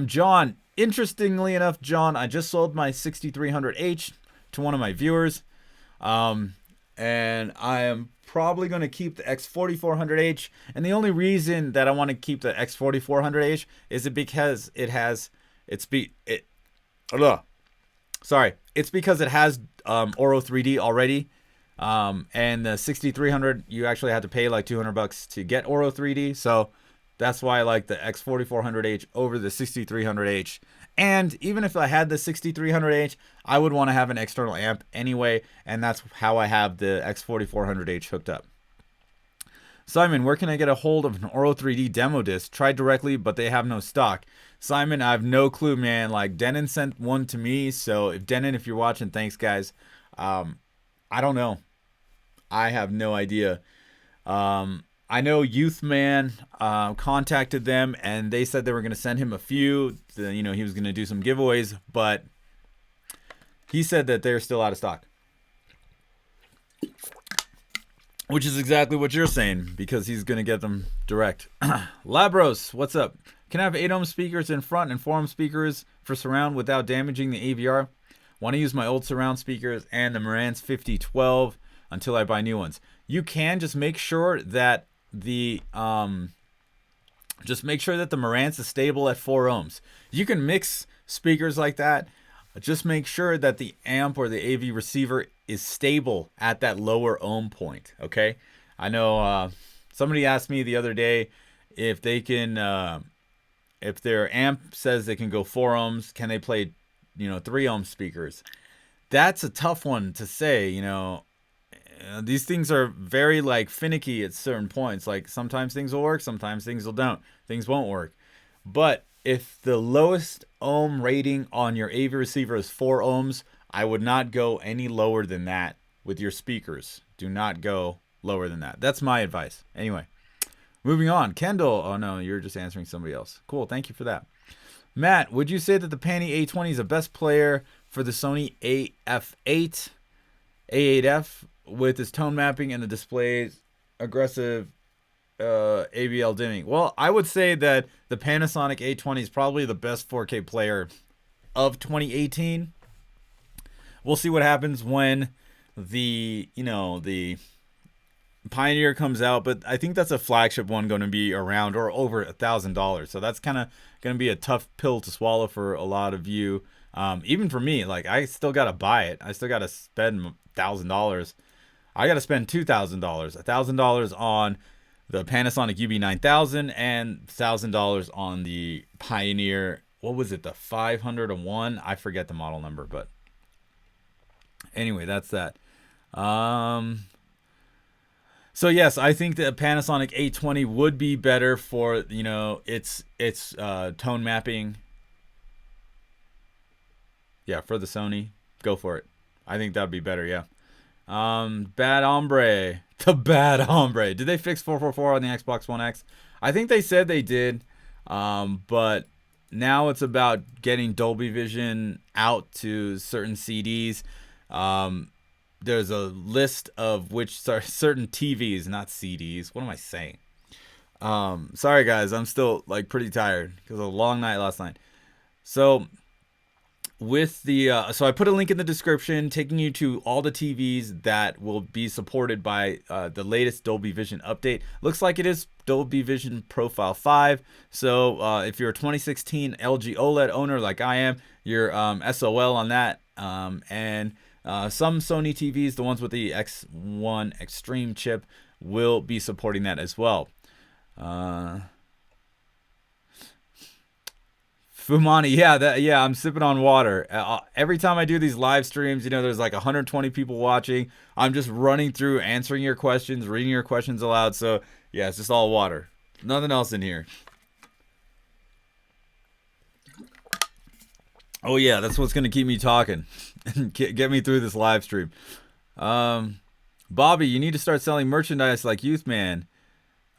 John, interestingly enough, I just sold my 6300H to one of my viewers. And I am probably going to keep the X4400H. And the only reason that I want to keep the X4400H is because it has It's because it has Oro 3D already. And the 6300, you actually have to pay like $200 to get Oro 3D. So that's why I like the X4400H over the 6300H. And even if I had the 6300H, I would want to have an external amp anyway. And that's how I have the X4400H hooked up. Simon, where can I get a hold of an Oro 3D demo disc? Tried directly, but they have no stock. Simon, I have no clue, man. Like, Denon sent one to me. So if Denon, if you're watching, thanks, guys. I don't know. I have no idea. I know Youthman contacted them, and they said they were going to send him a few. He was going to do some giveaways, but he said that they're still out of stock. Which is exactly what you're saying, because he's going to get them direct. Labros, what's up? Can I have 8 ohm speakers in front and 4 ohm speakers for surround without damaging the AVR? Want to use my old surround speakers and the Marantz 5012 until I buy new ones. You can just make sure that the Marantz is stable at 4 ohms. You can mix speakers like that. Just make sure that the amp or the AV receiver is stable at that lower ohm point. Okay. I know somebody asked me the other day if they can, if their amp says they can go 4 ohms, can they play, 3 ohm speakers? That's a tough one to say. These things are very finicky at certain points. Like sometimes things will work, sometimes things won't work. But if the lowest ohm rating on your AV receiver is 4 ohms, I would not go any lower than that with your speakers. Do not go lower than that. That's my advice. Anyway, moving on. Kendall. Oh no, you're just answering somebody else. Cool. Thank you for that. Matt, would you say that the Panny A20 is the best player for the Sony A8F with its tone mapping and the display's aggressive ABL dimming? Well, I would say that the Panasonic A20 is probably the best 4K player of 2018. We'll see what happens when the Pioneer comes out, but I think that's a flagship one going to be around or over $1,000. So that's kind of going to be a tough pill to swallow for a lot of you. Even for me, I still got to buy it. I still got to spend $1,000. I got to spend $2,000, $1,000 on the Panasonic UB9000 and $1,000 on the Pioneer. What was it? The 501? I forget the model number, but anyway, that's that. So yes, I think the Panasonic A20 would be better for its tone mapping. Yeah, for the Sony, go for it. I think that'd be better. Yeah. Bad Hombre, the Bad Hombre. Did they fix 444 on the Xbox One X? I think they said they did, but now it's about getting Dolby Vision out to certain CDs. There's a list of which certain TVs, not CDs. What am I saying? Sorry guys, I'm still pretty tired because of a long night last night. So with the so I put a link in the description taking you to all the TVs that will be supported by the latest Dolby Vision update. Looks like it is Dolby Vision Profile 5. So if you're a 2016 LG OLED owner like I am, you're SOL on that. And some Sony TVs, the ones with the X1 Extreme chip, will be supporting that as well. Fumani, yeah, I'm sipping on water. Every time I do these live streams, there's 120 people watching. I'm just running through, answering your questions, reading your questions aloud. So yeah, it's just all water. Nothing else in here. Oh yeah, that's what's gonna keep me talking and get me through this live stream. Bobby, you need to start selling merchandise like Youth Man.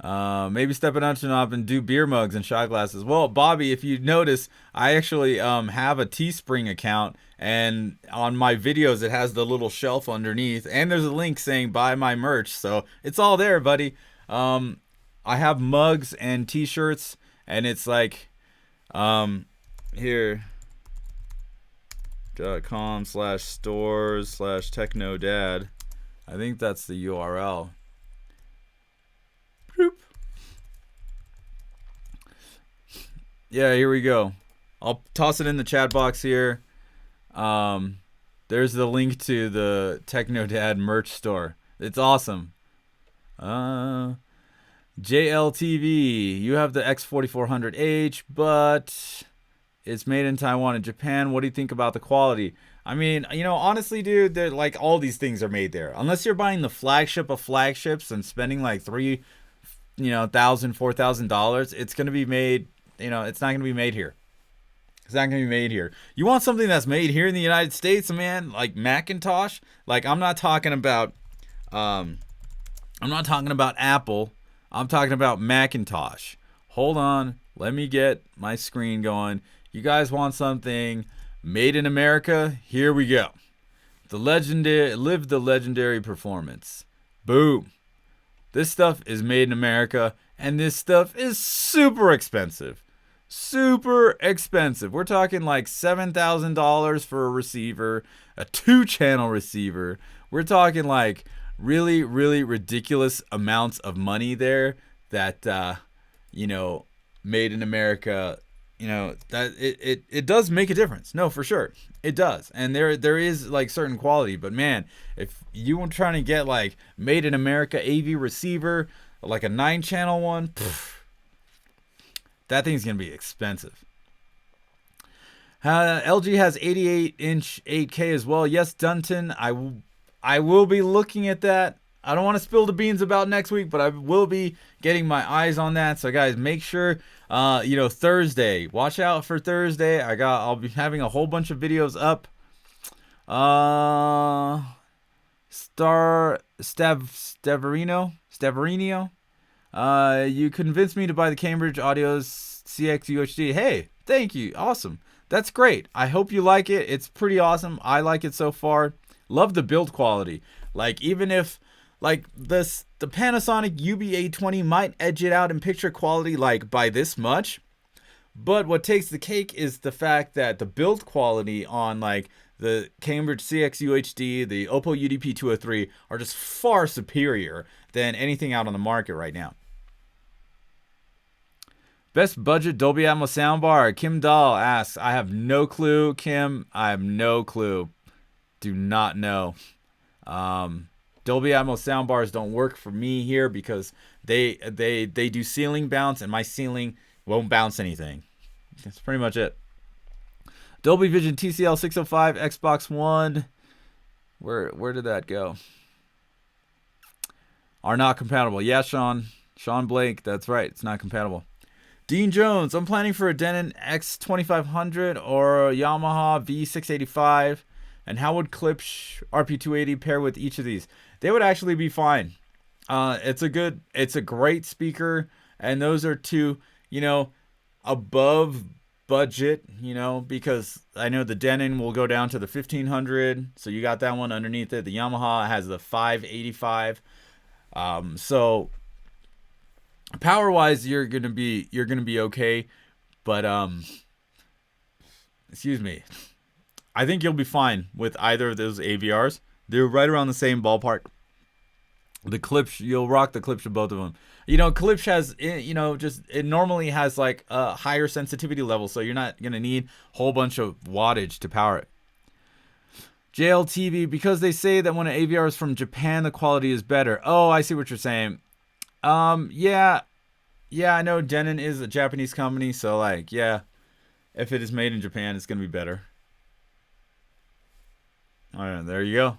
Maybe step it up and do beer mugs and shot glasses. Well, Bobby, if you notice, I actually have a Teespring account, and on my videos it has the little shelf underneath, and there's a link saying buy my merch. So it's all there, buddy. I have mugs and t-shirts, and it's here. .com/stores/technodad. I think that's the URL. Boop. Yeah, here we go. I'll toss it in the chat box here. There's the link to the Technodad merch store. It's awesome. JLTV, you have the X4400H, but it's made in Taiwan and Japan. What do you think about the quality? I mean, honestly, dude, they're all these things are made there. Unless you're buying the flagship of flagships and spending $3,000, $4,000, it's gonna be made. It's not gonna be made here. It's not gonna be made here. You want something that's made here in the United States, man? Like Macintosh. I'm not talking about. I'm not talking about Apple. I'm talking about Macintosh. Hold on. Let me get my screen going. You guys want something made in America? Here we go. The legendary performance. Boom. This stuff is made in America, and this stuff is super expensive. super expensive. We're talking like $7,000 for a receiver, a 2-channel receiver. We're talking like really, really ridiculous amounts of money there that, you know, made in America, you know, that it does make a difference. No, for sure. It does. And there is like certain quality, but man, if you were trying to get like made in America AV receiver, like a 9-channel one, that thing's going to be expensive. LG has 88-inch 8K as well. Yes, Dunton, I will be looking at that. I don't want to spill the beans about next week, but I will be getting my eyes on that. So guys, make sure, you know, Thursday, watch out for Thursday. I'll be having a whole bunch of videos up. Stavarino. You convinced me to buy the Cambridge Audio's CX UHD. Hey, thank you. Awesome. That's great. I hope you like it. It's pretty awesome. I like it so far. Love the build quality. Like, even if like the Panasonic UB820 might edge it out in picture quality like by this much, but what takes the cake is the fact that the build quality on like the Cambridge CX UHD, the Oppo UDP-203 are just far superior than anything out on the market right now. Best budget Dolby Atmos soundbar. Kim Dahl asks, I have no clue. Kim, I have no clue. Do not know. Dolby Atmos soundbars don't work for me here because they do ceiling bounce, and my ceiling won't bounce anything. That's pretty much it. Dolby Vision TCL 605 Xbox One. Where did that go? Are not compatible. Yeah, Sean Blake. That's right. It's not compatible. Dean Jones. I'm planning for a Denon X2500 or a Yamaha V685. And how would Klipsch RP280 pair with each of these? They would actually be fine. It's a great speaker, and those are two, you know, above budget, you know, because I know the Denon will go down to the 1500, so you got that one underneath it. The Yamaha has the 585. So power wise, you're gonna be okay, but excuse me. I think you'll be fine with either of those AVRs. They're right around the same ballpark. The Klipsch, you'll rock the Klipsch of both of them. You know, Klipsch has, you know, it normally has like a higher sensitivity level, so you're not going to need a whole bunch of wattage to power it. JLTV, because they say that when an AVR is from Japan, the quality is better. Oh, I see what you're saying. Yeah, I know Denon is a Japanese company, so like, yeah, if it is made in Japan, it's going to be better. All right, there you go.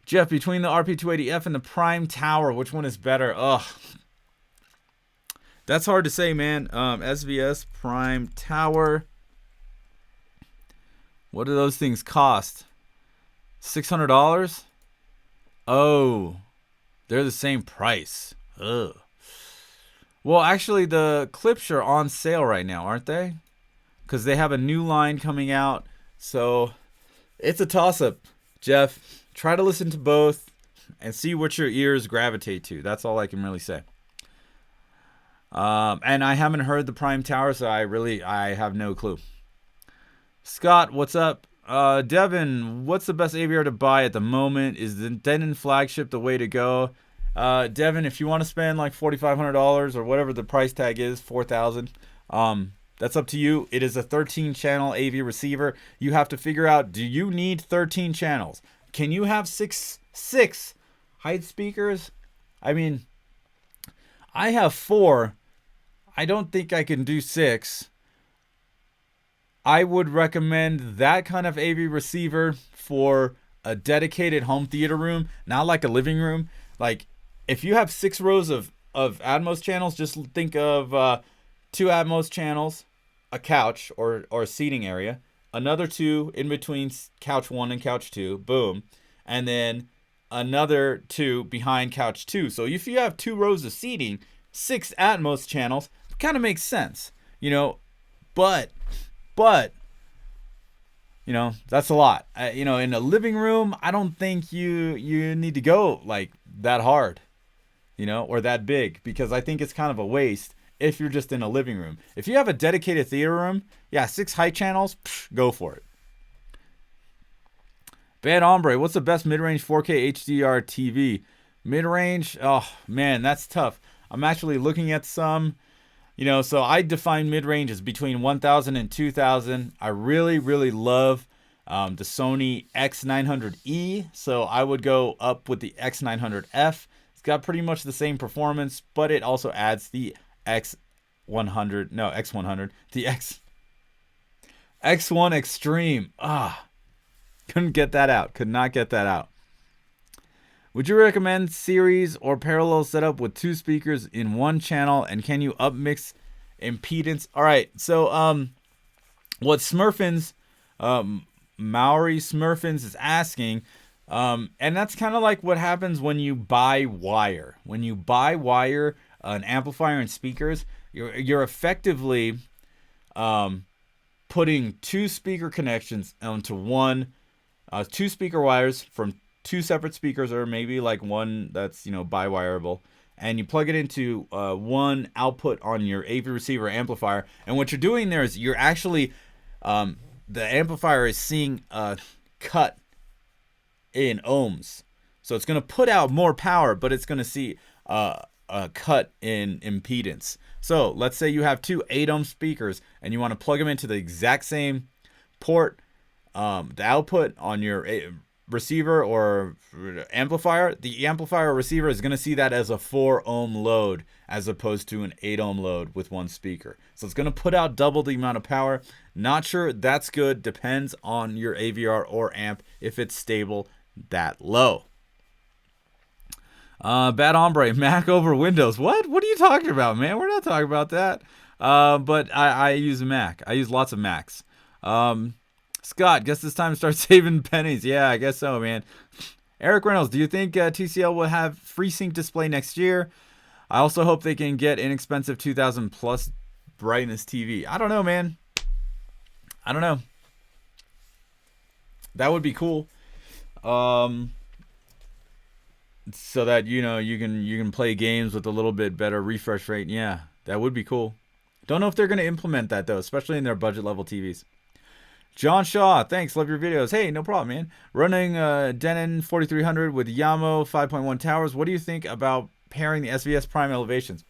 Jeff, between the RP280F and the Prime Tower, which one is better? Ugh. That's hard to say, man. SVS Prime Tower. What do those things cost? $600? Oh, they're the same price. Ugh. Well, actually, the Klipsch are on sale right now, aren't they? Because they have a new line coming out. So it's a toss-up, Jeff. Try to listen to both and see what your ears gravitate to. That's all I can really say. And I haven't heard the Prime Tower, so I have no clue. Scott, what's up? Devin, what's the best AVR to buy at the moment? Is the Denon flagship the way to go? Devin, if you want to spend like $4,500 or whatever the price tag is, $4,000, that's up to you. It is a 13-channel AV receiver. You have to figure out, do you need 13 channels? Can you have six height speakers? I mean, I have 4. I don't think I can do 6. I would recommend that kind of AV receiver for a dedicated home theater room, not like a living room. Like, if you have 6 rows of Atmos channels, just think of 2 Atmos channels, a couch or a seating area, another 2 in between couch 1 and couch 2, boom, and then another 2 behind couch 2. So if you have 2 rows of seating, 6 Atmos channels, kind of makes sense, you know, but you know, that's a lot. You know, in a living room, I don't think you need to go like that hard, you know, or that big, because I think it's kind of a waste if you're just in a living room. If you have a dedicated theater room, yeah, 6 high channels, go for it. Bad Hombre, what's the best mid-range 4K HDR TV? Mid-range, oh man, that's tough. I'm actually looking at some, you know, so I define mid-range as between 1,000 and 2,000. I really, really love the Sony X900E, so I would go up with the X900F. It's got pretty much the same performance, but it also adds the X100, the X1 Extreme. Couldn't get that out. Could not get that out. Would you recommend series or parallel setup with 2 speakers in 1 channel, and can you upmix impedance? All right, so what Smurfins, Maori Smurfins is asking, and that's kind of like what happens when you buy wire. When you buy wire, an amplifier and speakers, you're effectively putting 2 speaker connections onto one, 2 speaker wires from 2 separate speakers, or maybe like one that's, you know, bi-wireable, and you plug it into one output on your AV receiver amplifier. And what you're doing there is you're actually, the amplifier is seeing a cut in ohms. So it's going to put out more power, but it's going to see a cut in impedance. So let's say you have 2 8-ohm speakers and you want to plug them into the exact same port, the output on your receiver or amplifier. The amplifier or receiver is going to see that as a 4-ohm load as opposed to an 8-ohm load with 1 speaker. So it's going to put out double the amount of power. Not sure that's good. Depends on your AVR or amp if it's stable that low. Bad Hombre, Mac over Windows. What are you talking about, man? We're not talking about that. But I use a Mac. I use lots of Macs. Scott, guess it's time to start saving pennies. Yeah, I guess so, man. Eric Reynolds, do you think TCL will have FreeSync display next year? I also hope they can get inexpensive 2,000 plus brightness TV. I don't know, man. I don't know. That would be cool. So that, you know, you can play games with a little bit better refresh rate. Yeah, that would be cool. Don't know if they're going to implement that though, especially in their budget level TVs. John Shaw, thanks, love your videos. Hey, no problem, man. Running Denon 4300 with Yamo 5.1 towers. What do you think about pairing the SVS Prime elevations?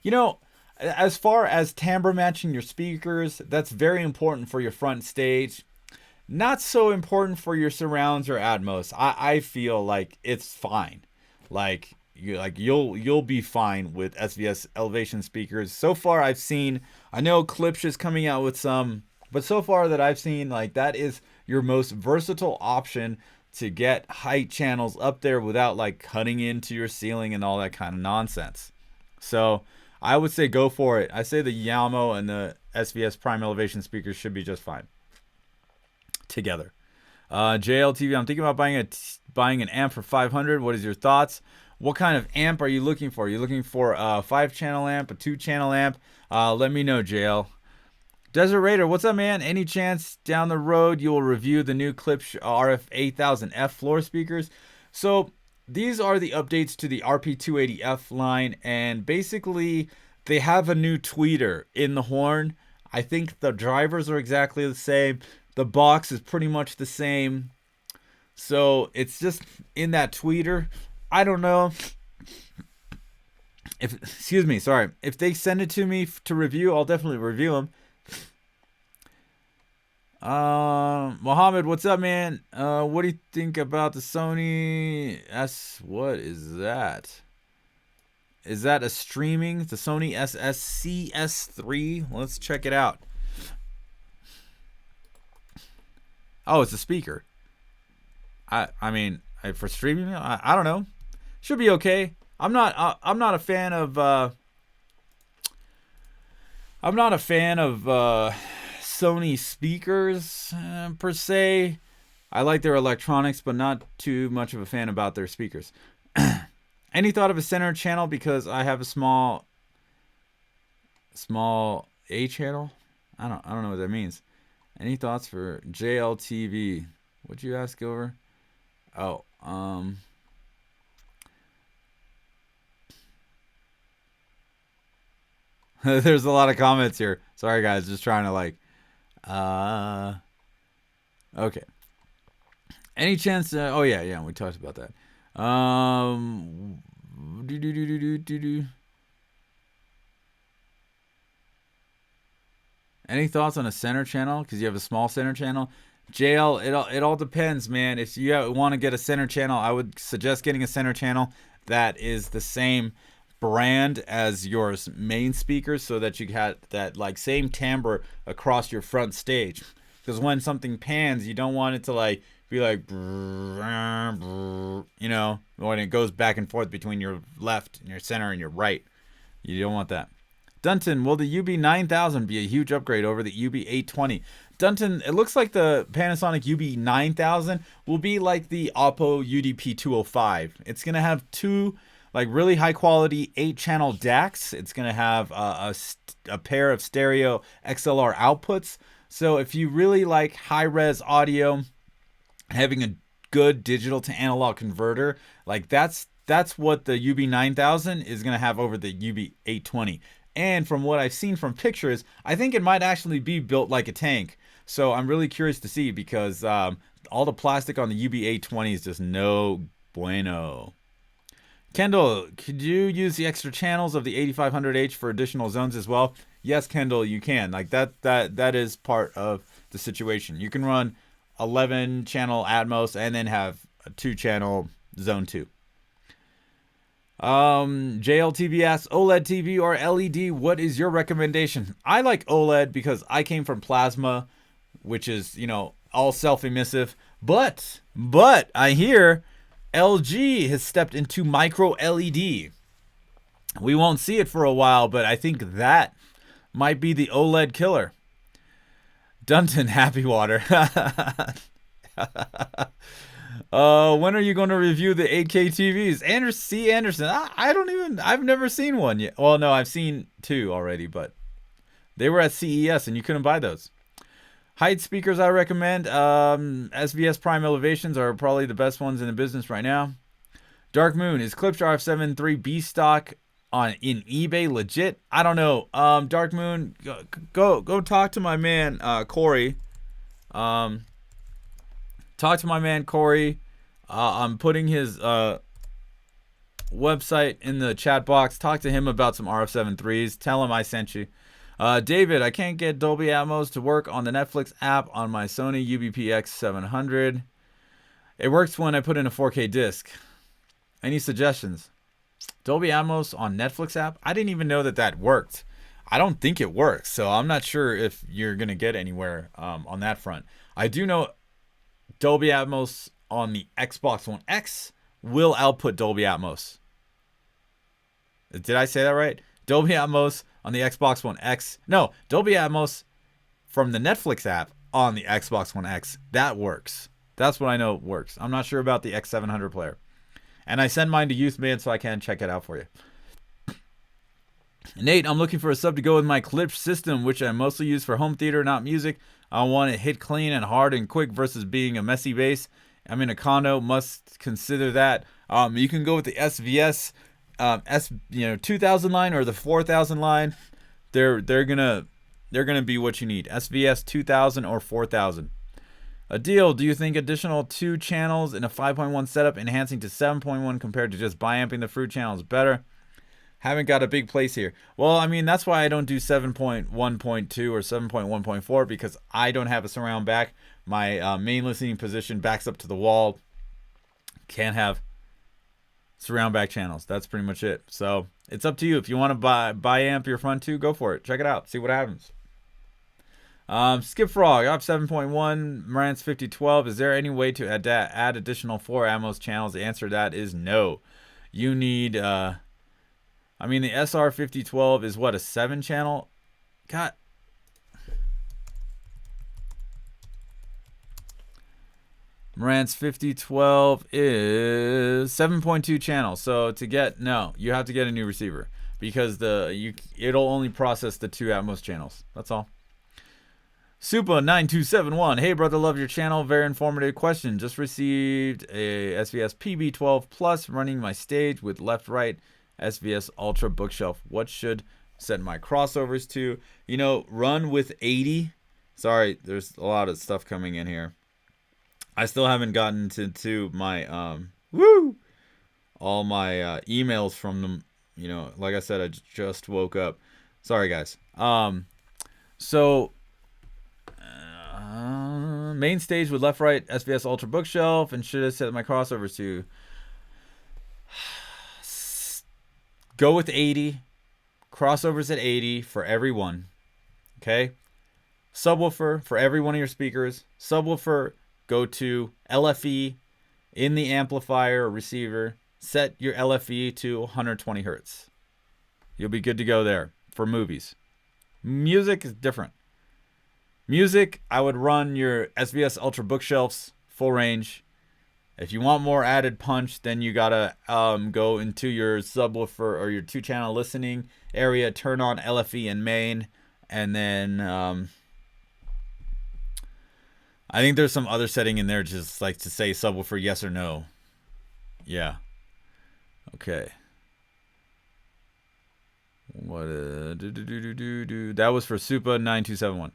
You know, as far as timbre matching your speakers, that's very important for your front stage. Not so important for your surrounds or Atmos. I feel like it's fine. Like you'll be fine with SVS elevation speakers. So far I've seen, I know Klipsch is coming out with some, but so far that I've seen, like, that is your most versatile option to get height channels up there without like cutting into your ceiling and all that kind of nonsense. So I would say go for it. I say the Yamo and the SVS Prime elevation speakers should be just fine together. JLTV, I'm thinking about buying an amp for 500. What is your thoughts? What kind of amp are you looking for? Are you looking for a 5-channel amp, a 2-channel amp? Let me know, JL. Desert Raider, what's up, man? Any chance down the road you will review the new Klipsch RF-7IIIs floor speakers? So these are the updates to the RP280F line, and basically they have a new tweeter in the horn. I think the drivers are exactly the same. The box is pretty much the same. So it's just in that tweeter. I don't know if, excuse me, sorry. If they send it to me to review, I'll definitely review them. Mohammed, what's up, man? What do you think about the Sony what is that? Is that a streaming? The Sony SSCS3? Let's check it out. Oh, it's a speaker. I mean, for streaming, I don't know. Should be okay. I'm not a fan of Sony speakers per se. I like their electronics, but not too much of a fan about their speakers. Any thought of a center channel? Because I have a small A channel. I don't know what that means. Any thoughts for JLTV? What'd you ask over? Oh, There's a lot of comments here. Sorry, guys. Just trying to like. Okay. Any chance? Oh yeah. We talked about that. Any thoughts on a center channel? Because you have a small center channel. JL, it all depends, man. If you want to get a center channel, I would suggest getting a center channel that is the same brand as your main speakers, so that you get that like same timbre across your front stage. Because when something pans, you don't want it to like be like, you know, when it goes back and forth between your left and your center and your right. You don't want that. Dunton, will the UB9000 be a huge upgrade over the UB820? Dunton, it looks like the Panasonic UB9000 will be like the Oppo UDP205. It's going to have two like really high quality 8-channel DACs. It's going to have a pair of stereo XLR outputs. So if you really like high-res audio, having a good digital to analog converter, like that's what the UB9000 is going to have over the UB820. And from what I've seen from pictures, I think it might actually be built like a tank. So I'm really curious to see, because all the plastic on the UB820 is just no bueno. Kendall, could you use the extra channels of the 8500H for additional zones as well? Yes, Kendall, you can. Like that is part of the situation. You can run 11 channel Atmos and then have a 2-channel zone 2. JLTV asks, OLED TV or LED, what is your recommendation? I like OLED because I came from plasma, which is, you know, all self-emissive. But I hear LG has stepped into micro LED. We won't see it for a while, but I think that might be the OLED killer. Dunton, happy water. When are you going to review the 8K TVs? Anderson, I've never seen one yet. Well, no, I've seen 2 already, but they were at CES and you couldn't buy those. Height speakers I recommend. SVS Prime Elevations are probably the best ones in the business right now. Dark Moon, is Klipsch RF-7IIIs stock in eBay legit? I don't know. Dark Moon, go talk to my man Corey. Talk to my man Corey. I'm putting his website in the chat box. Talk to him about some RF-7IIIs. Tell him I sent you. David, I can't get Dolby Atmos to work on the Netflix app on my Sony UB820. It works when I put in a 4K disc. Any suggestions? Dolby Atmos on Netflix app? I didn't even know that worked. I don't think it works, so I'm not sure if you're going to get anywhere on that front. I do know Dolby Atmos on the Xbox One X will output Dolby Atmos. Did I say that right? Dolby Atmos on the Xbox One X. No, Dolby Atmos from the Netflix app on the Xbox One X. That works. That's what I know works. I'm not sure about the X700 player. And I send mine to YouthMid so I can check it out for you. Nate, I'm looking for a sub to go with my Klipsch system, which I mostly use for home theater, not music. I want it hit clean and hard and quick versus being a messy bass. I'm in a condo, must consider that. You can go with the SVS 2000 line or the 4000 line. They're gonna be what you need. SVS 2000 or 4000. Adil, do you think additional 2 channels in a 5.1 setup enhancing to 7.1 compared to just bi-amping the fruit channel is better? Haven't got a big place here. Well, I mean, that's why I don't do 7.1.2 or 7.1.4, because I don't have a surround back. My main listening position backs up to the wall. Can't have surround back channels. That's pretty much it. So it's up to you. If you want to bi-amp your front 2, go for it. Check it out. See what happens. Skip Frog, I have 7.1, Marantz 5012. Is there any way to add additional 4 Atmos channels? The answer to that is no. You need, the SR 5012 is what, a 7-channel? God. Marantz 5012 is 7.2 channels. So you have to get a new receiver, because it'll only process the 2 Atmos channels. That's all. Supa9271. Hey brother, love your channel. Very informative question. Just received a SVS PB12 Plus running my stage with left right SVS Ultra bookshelf. What should set my crossovers to. You know, run with 80. Sorry, there's a lot of stuff coming in here. I still haven't gotten to my all my emails from them. You know, like I said, I just woke up. Sorry, guys. So main stage with left right SVS Ultra bookshelf, and should have set my crossovers to go with 80. Crossovers at 80 for every one. Okay. Subwoofer for every one of your speakers. Subwoofer, go to LFE in the amplifier or receiver. Set your LFE to 120 hertz. You'll be good to go there for movies. Music is different. Music, I would run your SVS Ultra bookshelves full range. If you want more added punch, then you gotta go into your subwoofer or your 2-channel listening area, turn on LFE and main, and then I think there's some other setting in there, just like to say subwoofer yes or no. Yeah. Okay. What that was for Supa 9271.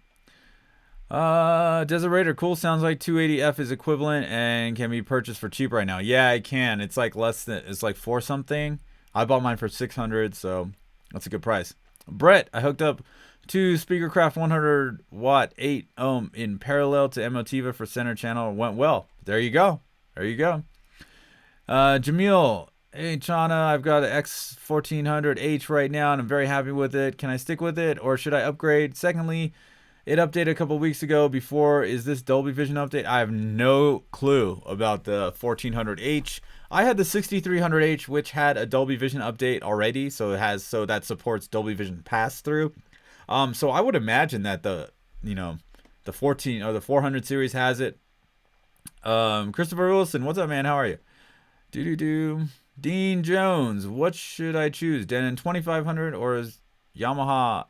Deserator, cool. Sounds like 280F is equivalent and can be purchased for cheap right now. Yeah, I can. It's like less than, it's like 4 something. I bought mine for 600, so that's a good price. Brett, I hooked up to Speakercraft 100 watt 8 ohm in parallel to Emotiva for center channel. It went well. There you go. There you go. Jamil, hey Chana, I've got an X1400H right now and I'm very happy with it. Can I stick with it or should I upgrade? Secondly, it updated a couple weeks ago. Before, is this Dolby Vision update? I have no clue about the 1400H. I had the 6300H, which had a Dolby Vision update already, so it has, so that supports Dolby Vision pass through. So I would imagine that the 14 or the 400 series has it. Christopher Wilson, what's up, man? How are you? Dean Jones, what should I choose? Denon 2500 or is Yamaha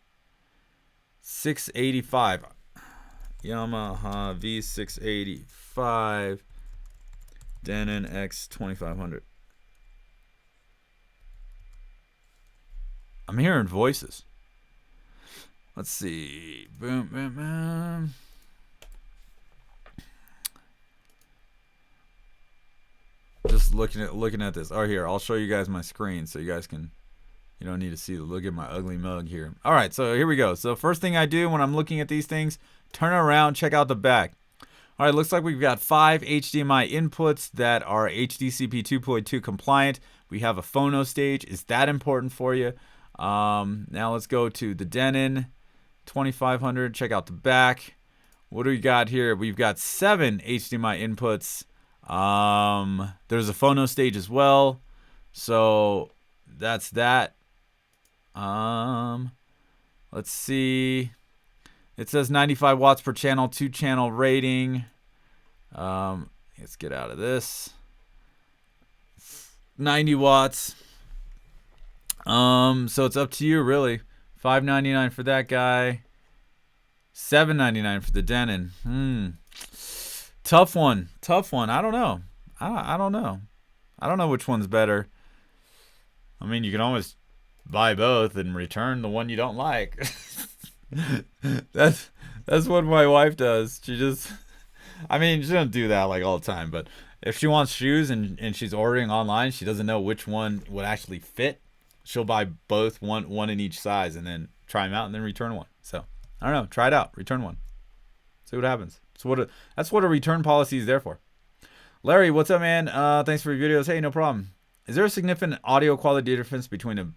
685? Yamaha V685 Denon X 2500. I'm hearing voices. Let's see. Boom, boom, boom. Just looking at this. Oh, here, I'll show you guys my screen so you guys can, you don't need to see, look at my ugly mug here. All right, so here we go. So first thing I do when I'm looking at these things, turn around, check out the back. All right, looks like we've got 5 HDMI inputs that are HDCP 2.2 compliant. We have a phono stage. Is that important for you? Now let's go to the Denon 2500. Check out the back. What do we got here? We've got 7 HDMI inputs. There's a phono stage as well. So that's that. Let's see. It says 95 watts per channel, 2-channel rating. Let's get out of this. 90 watts. So it's up to you, really. $5.99 for that guy. $7.99 for the Denon. Tough one. Tough one. I don't know. I don't know. I don't know which one's better. I mean, you can always buy both and return the one you don't like. That's what my wife does. She just, I mean, she doesn't do that like all the time, but if she wants shoes and she's ordering online, she doesn't know which one would actually fit, she'll buy both, one in each size, and then try them out and then return one. So I don't know, try it out, return one, see what happens. So that's what a return policy is there for. Larry, what's up, man? Thanks for your videos. Hey, no problem. Is there a significant audio quality difference between a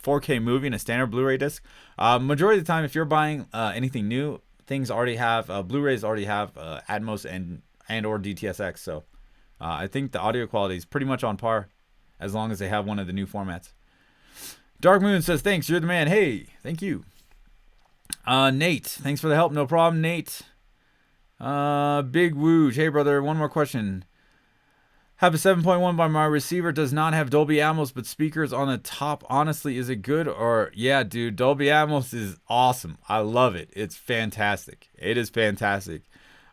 4K movie and a standard Blu-ray disc? Majority of the time, if you're buying anything new, things already have Blu-rays already have Atmos and or DTS X. So I think the audio quality is pretty much on par, as long as they have one of the new formats. Dark Moon says, "Thanks, you're the man." Hey, thank you. Nate, thanks for the help. No problem, Nate. Big Wooge, hey brother, one more question. Have a 7.1 by my receiver, does not have Dolby Atmos, but speakers on the top. Honestly, is it good? Or yeah, dude, Dolby Atmos is awesome. I love it. It's fantastic. It is fantastic.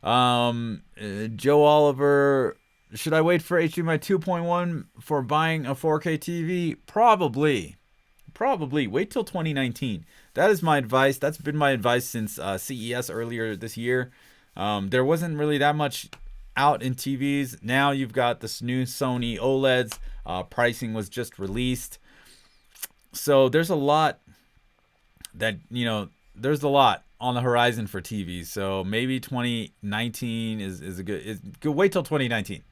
Joe Oliver, should I wait for HDMI 2.1 for buying a 4K TV? Probably. probably wait till 2019. That is my advice. That's been my advice since CES earlier this year. There wasn't really that much out in TVs. Now you've got this new Sony OLEDs. Pricing was just released. So there's a lot that, there's a lot on the horizon for TVs. So maybe 2019 is a good. Wait till 2019.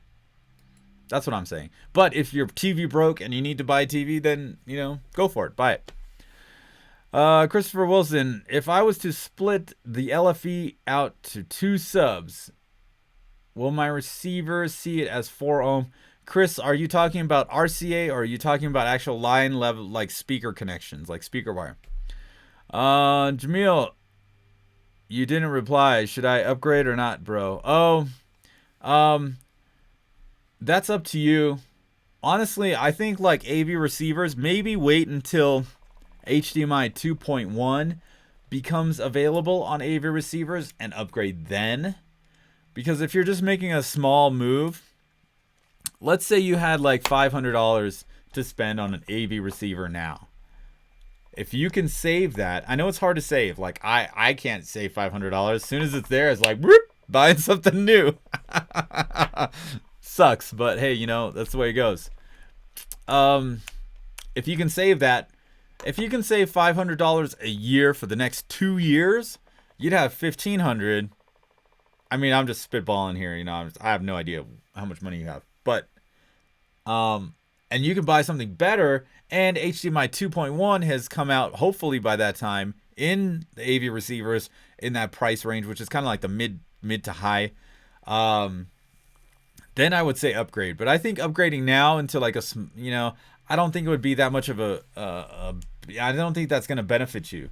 That's what I'm saying. But if your TV broke and you need to buy a TV, then, go for it. Buy it. Christopher Wilson, if I was to split the LFE out to 2 subs, will my receiver see it as 4 ohm? Chris, are you talking about RCA or are you talking about actual line level, like speaker connections, like speaker wire? Jamil, you didn't reply. Should I upgrade or not, bro? That's up to you. Honestly, I think like AV receivers, maybe wait until HDMI 2.1 becomes available on AV receivers and upgrade then. Because if you're just making a small move, let's say you had like $500 to spend on an AV receiver now. If you can save that, I know it's hard to save. Like I can't save $500. As soon as it's there, it's like whoop, buying something new. Sucks, but hey, that's the way it goes. If you can save that, if you can save $500 a year for the next 2 years, you'd have $1,500. I mean, I'm just spitballing here, I have no idea how much money you have, but and you can buy something better. And HDMI 2.1 has come out, hopefully by that time, in the AV receivers in that price range, which is kind of like the mid to high. Then I would say upgrade. But I think upgrading now into like I don't think it would be that much of I don't think that's going to benefit you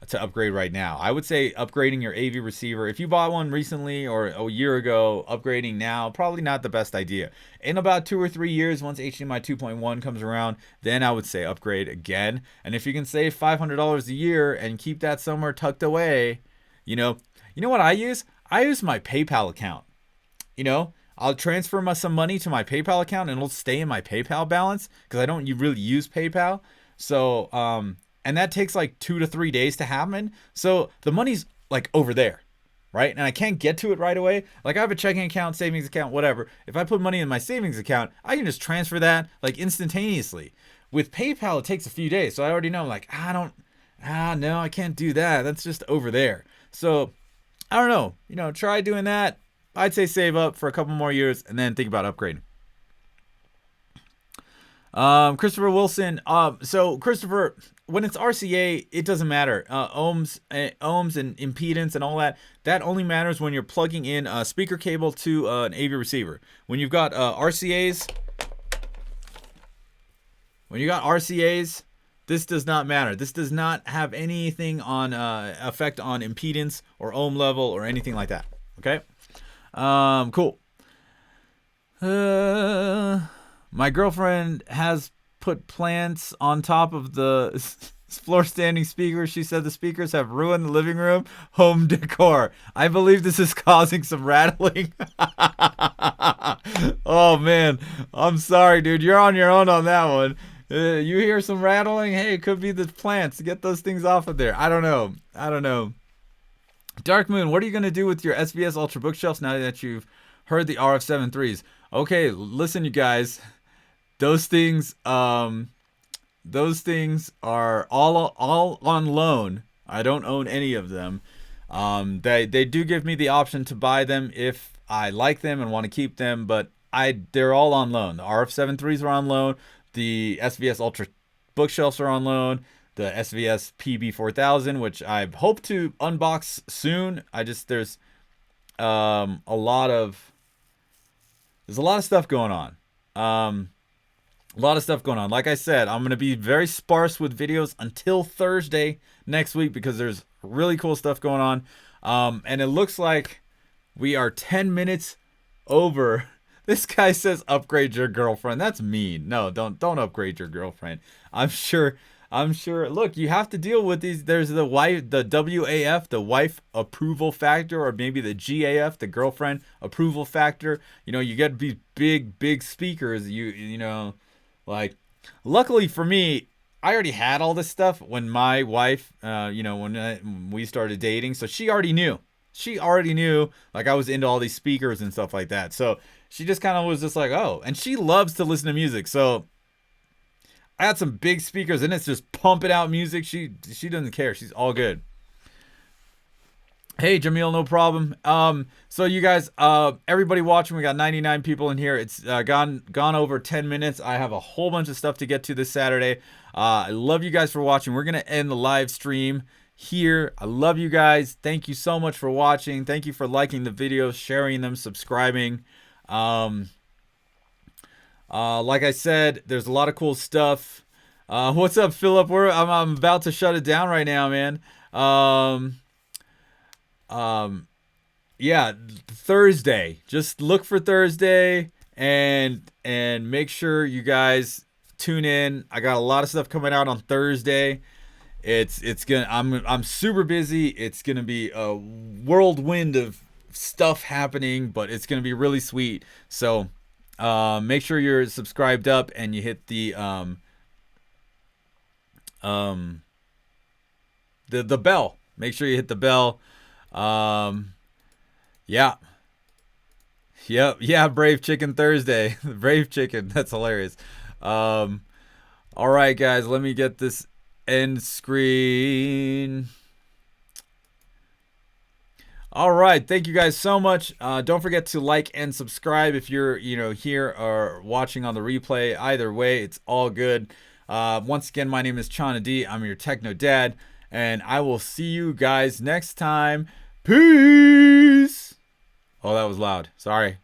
to upgrade right now. I would say upgrading your AV receiver, if you bought one recently or a year ago, upgrading now, probably not the best idea. In about 2 or 3 years, once HDMI 2.1 comes around, then I would say upgrade again. And if you can save $500 a year and keep that somewhere tucked away, you know what I use? I use my PayPal account. I'll transfer some money to my PayPal account and it'll stay in my PayPal balance because I don't really use PayPal. So, and that takes like 2 to 3 days to happen. So the money's like over there, right? And I can't get to it right away. Like I have a checking account, savings account, whatever. If I put money in my savings account, I can just transfer that like instantaneously. With PayPal, it takes a few days. So I already know like, no, I can't do that. That's just over there. So I don't know, try doing that. I'd say save up for a couple more years and then think about upgrading. Christopher Wilson. So Christopher, when it's RCA, it doesn't matter. Ohms and impedance and all that. That only matters when you're plugging in a speaker cable to an AV receiver. When you've got RCAs, this does not matter. This does not have anything on effect on impedance or ohm level or anything like that. Okay. Cool. My girlfriend has put plants on top of the floor standing speakers. She said the speakers have ruined the living room home decor. I believe this is causing some rattling. Oh man, I'm sorry, dude. You're on your own on that one. You hear some rattling? Hey, it could be the plants. Get those things off of there. I don't know. Dark Moon, what are you going to do with your SVS Ultra bookshelves now that you've heard the RF-7IIIs? Okay, listen, you guys. Those things are all on loan. I don't own any of them. They do give me the option to buy them if I like them and want to keep them, but they're all on loan. The RF-7IIIs are on loan. The SVS Ultra bookshelves are on loan. The SVS PB4000, which I hope to unbox soon. There's a lot of stuff going on. Like I said, I'm going to be very sparse with videos until Thursday next week because there's really cool stuff going on. And it looks like we are 10 minutes over. This guy says upgrade your girlfriend. That's mean. No, don't upgrade your girlfriend. I'm sure. Look, you have to deal with these. There's the WAF, the wife approval factor, or maybe the GAF, the girlfriend approval factor. You get these big speakers. Like, luckily for me, I already had all this stuff when my wife, when we started dating. So she already knew. She already knew, like, I was into all these speakers and stuff like that. So she just kind of was just like, oh. And she loves to listen to music. So I had some big speakers and it's just pumping out music. She doesn't care. She's all good. Hey Jamil, no problem. So you guys, everybody watching, we got 99 people in here. It's gone over 10 minutes. I have a whole bunch of stuff to get to this Saturday. I love you guys for watching. We're gonna end the live stream here. I love you guys. Thank you so much for watching. Thank you for liking the videos, sharing them, subscribing. Like I said, there's a lot of cool stuff. What's up, Philip? I'm about to shut it down right now, man. Yeah, Thursday. Just look for Thursday and make sure you guys tune in. I got a lot of stuff coming out on Thursday. I'm super busy. It's gonna be a whirlwind of stuff happening, but it's gonna be really sweet. So make sure you're subscribed up and you hit the bell. Make sure you hit the bell. Yeah. Yeah, Brave Chicken Thursday. Brave Chicken. That's hilarious. All right, guys, let me get this end screen. All right, thank you guys so much. Don't forget to like and subscribe if you're, here or watching on the replay. Either way, it's all good. Once again, my name is Chana D. I'm your Techno Dad, and I will see you guys next time. Peace. Oh, that was loud. Sorry.